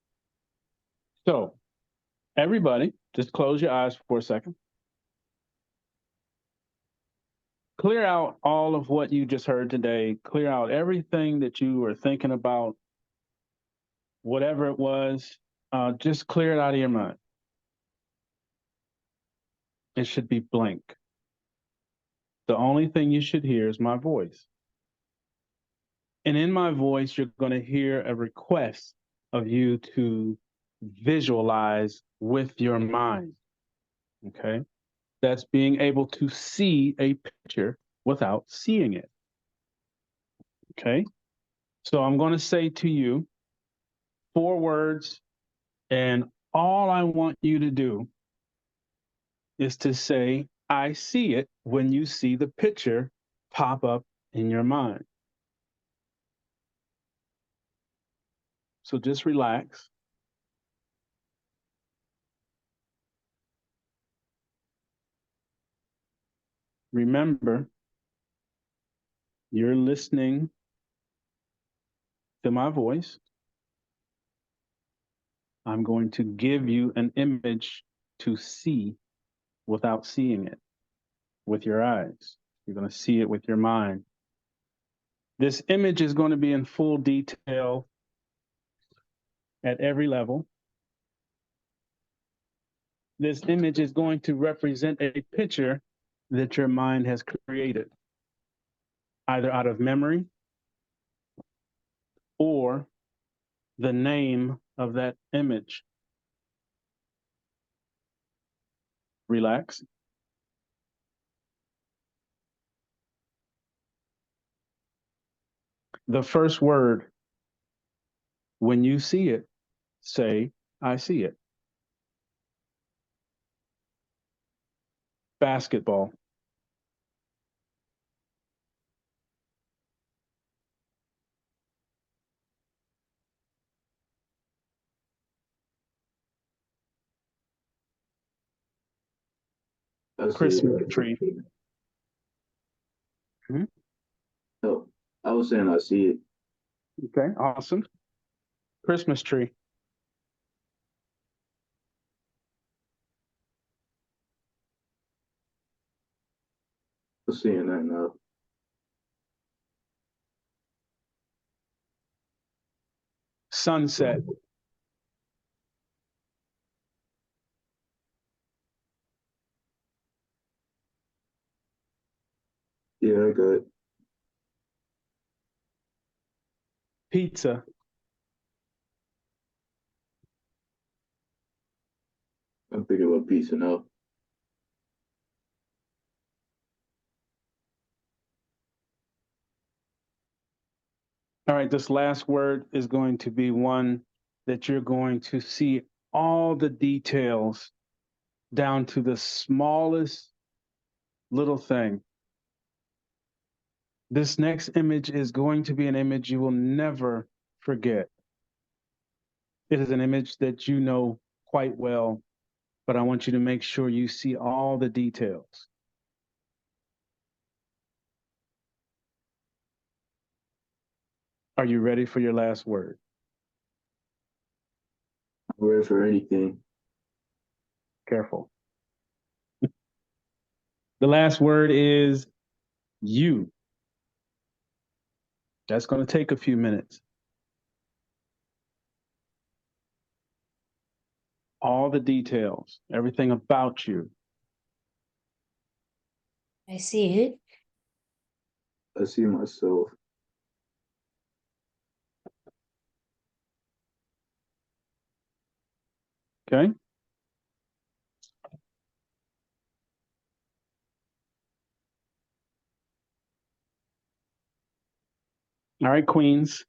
So, everybody, just close your eyes for a second. Clear out all of what you just heard today. Clear out everything that you were thinking about, whatever it was. Just clear it out of your mind. It should be blank. The only thing you should hear is my voice. And in my voice, you're going to hear a request of you to visualize with your mind. Okay. That's being able to see a picture without seeing it. Okay. So I'm going to say to you 4 words, and all I want you to do is to say, I see it when you see the picture pop up in your mind. So just relax. Remember, you're listening to my voice. I'm going to give you an image to see without seeing it with your eyes. You're going to see it with your mind. This image is going to be in full detail at every level. This image is going to represent a picture that your mind has created, either out of memory or the name of that image. Relax. The first word, when you see it, say, I see it. Basketball. I see Christmas it. tree. No, I was saying I see it. Okay, awesome. Christmas tree. I'm seeing that now. Sunset. Yeah, good. Pizza. I'm thinking about pizza now. All right, this last word is going to be one that you're going to see all the details down to the smallest little thing. This next image is going to be an image you will never forget. It is an image that you know quite well, but I want you to make sure you see all the details. Are you ready for your last word? I'm ready for anything. Careful. The last word is you. That's going to take a few minutes. All the details, everything about you. I see it. I see myself. Okay. All right, Queens.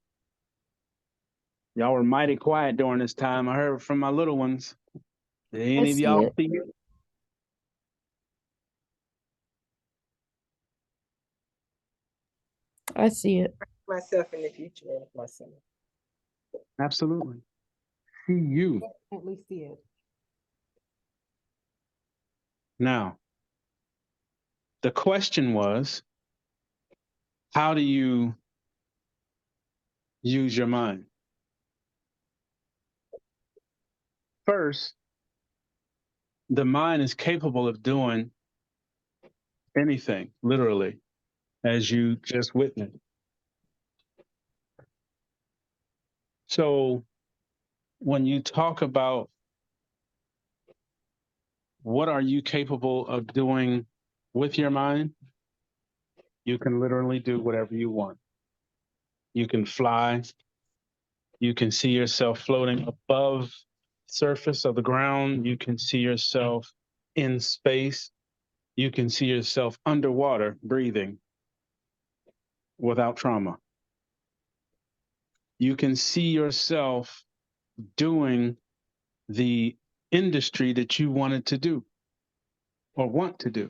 Y'all were mighty quiet during this time. I heard from my little ones. Did any of see y'all it. see it? I see it. Myself in the future with my son. Absolutely. See you. Definitely see it. Now, the question was, how do you use your mind? First, the mind is capable of doing anything, literally, as you just witnessed. So when you talk about what are you capable of doing with your mind, you can literally do whatever you want. You can fly. You can see yourself floating above surface of the ground. You can see yourself in space. You can see yourself underwater breathing without trauma. You can see yourself doing the industry that you wanted to do or want to do.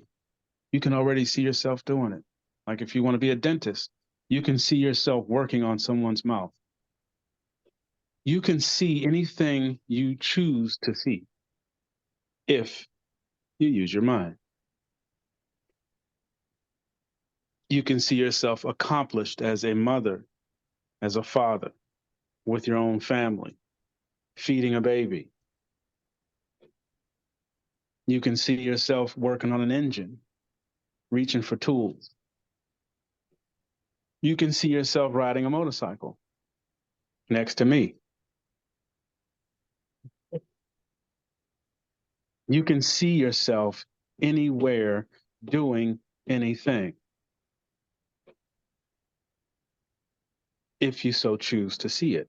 You can already see yourself doing it. Like if you want to be a dentist, you can see yourself working on someone's mouth. You can see anything you choose to see if you use your mind. You can see yourself accomplished as a mother, as a father, with your own family, feeding a baby. You can see yourself working on an engine, reaching for tools. You can see yourself riding a motorcycle next to me. You can see yourself anywhere doing anything if you so choose to see it.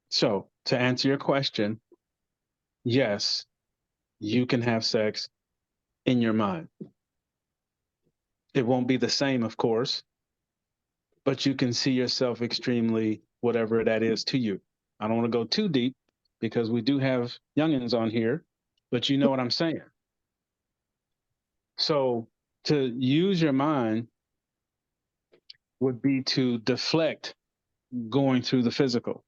So, to answer your question, yes, you can have sex in your mind. It won't be the same, of course, but you can see yourself extremely whatever that is to you. I don't want to go too deep because we do have youngins on here, but you know what I'm saying. So, to use your mind would be to deflect going through the physical.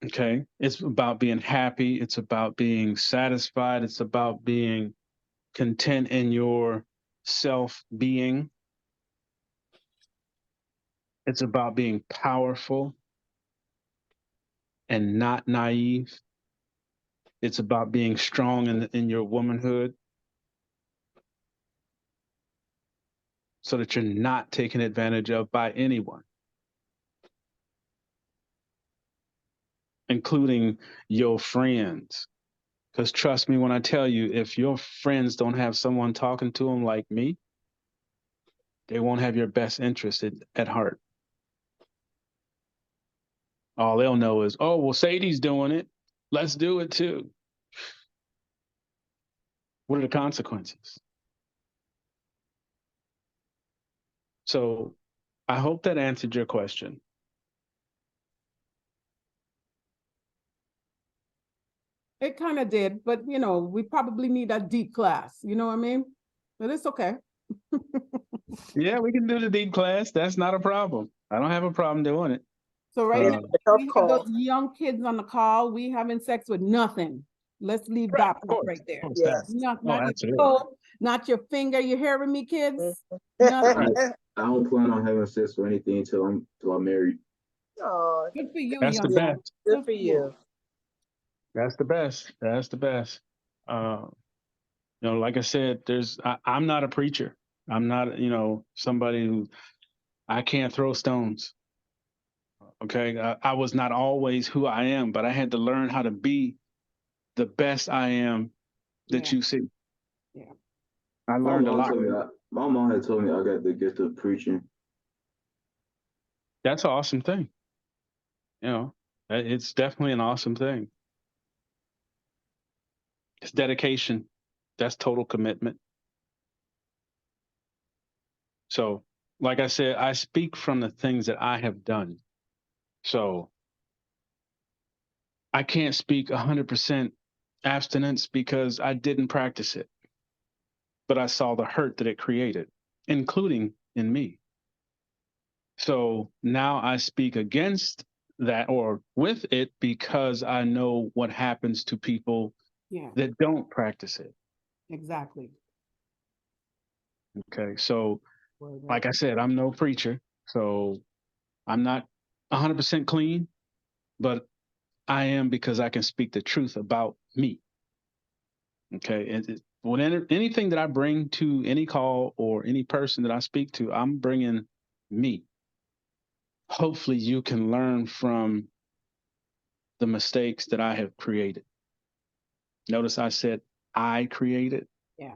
Okay. It's about being happy. It's about being satisfied. It's about being content in your self being. It's about being powerful and not naive. It's about being strong in your womanhood so that you're not taken advantage of by anyone, including your friends. Because trust me when I tell you, if your friends don't have someone talking to them like me, they won't have your best interest at heart. All they'll know is, oh, well, Sadie's doing it. Let's do it too. What are the consequences? So I hope that answered your question. It kind of did, but you know, we probably need a deep class. You know what I mean? But it's okay. Yeah, we can do the deep class. That's not a problem. I don't have a problem doing it. So right now, Help we have call. those young kids on the call. We having sex with nothing. Let's leave Right, that of part course, right there. of course, Yes. Not, Oh, not your absolutely. toe, not your finger. You hearing me, kids? Nothing. I don't plan on having sex or anything until I'm married. Oh, Good for you, That's the young man. best. good for you. That's the best. That's the best. You know, like I said, I'm not a preacher. I'm not, somebody who I can't throw stones. Okay. I was not always who I am, but I had to learn how to be the best I am that Yeah. you see. Yeah. I learned a lot. My mom had told me I got the gift of preaching. That's an awesome thing. You know, it's definitely an awesome thing. It's dedication. That's total commitment. So, like I said, I speak from the things that I have done. So I can't speak 100% abstinence because I didn't practice it, but I saw the hurt that it created, including in me. So now I speak against that or with it because I know what happens to people Yeah, that don't practice it. exactly. Okay. So, Word, right. like I said, I'm no preacher, so I'm not 100% clean, but I am because I can speak the truth about me. Okay. And whenever anything that I bring to any call or any person that I speak to, I'm bringing me. Hopefully, you can learn from the mistakes that I have created. Notice I said I created. Yeah.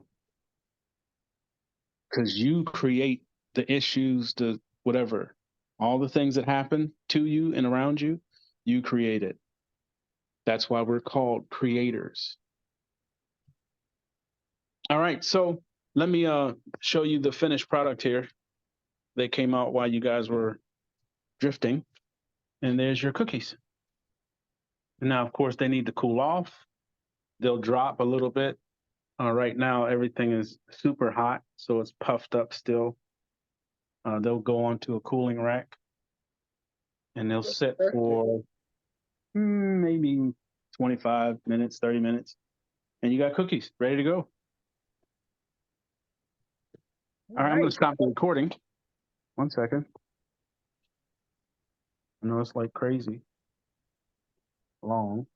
Because you create the issues, the whatever, all the things that happen to you and around you, you create it. That's why we're called creators. All right, so let me show you the finished product here. They came out while you guys were drifting, and there's your cookies. And now, of course, they need to cool off. They'll drop a little bit. Right now, everything is super hot, so it's puffed up still. They'll go onto a cooling rack, and they'll sit for maybe 25 minutes, 30 minutes, and you got cookies ready to go. All right, I'm going to stop the recording. 1 second. I know it's like crazy long.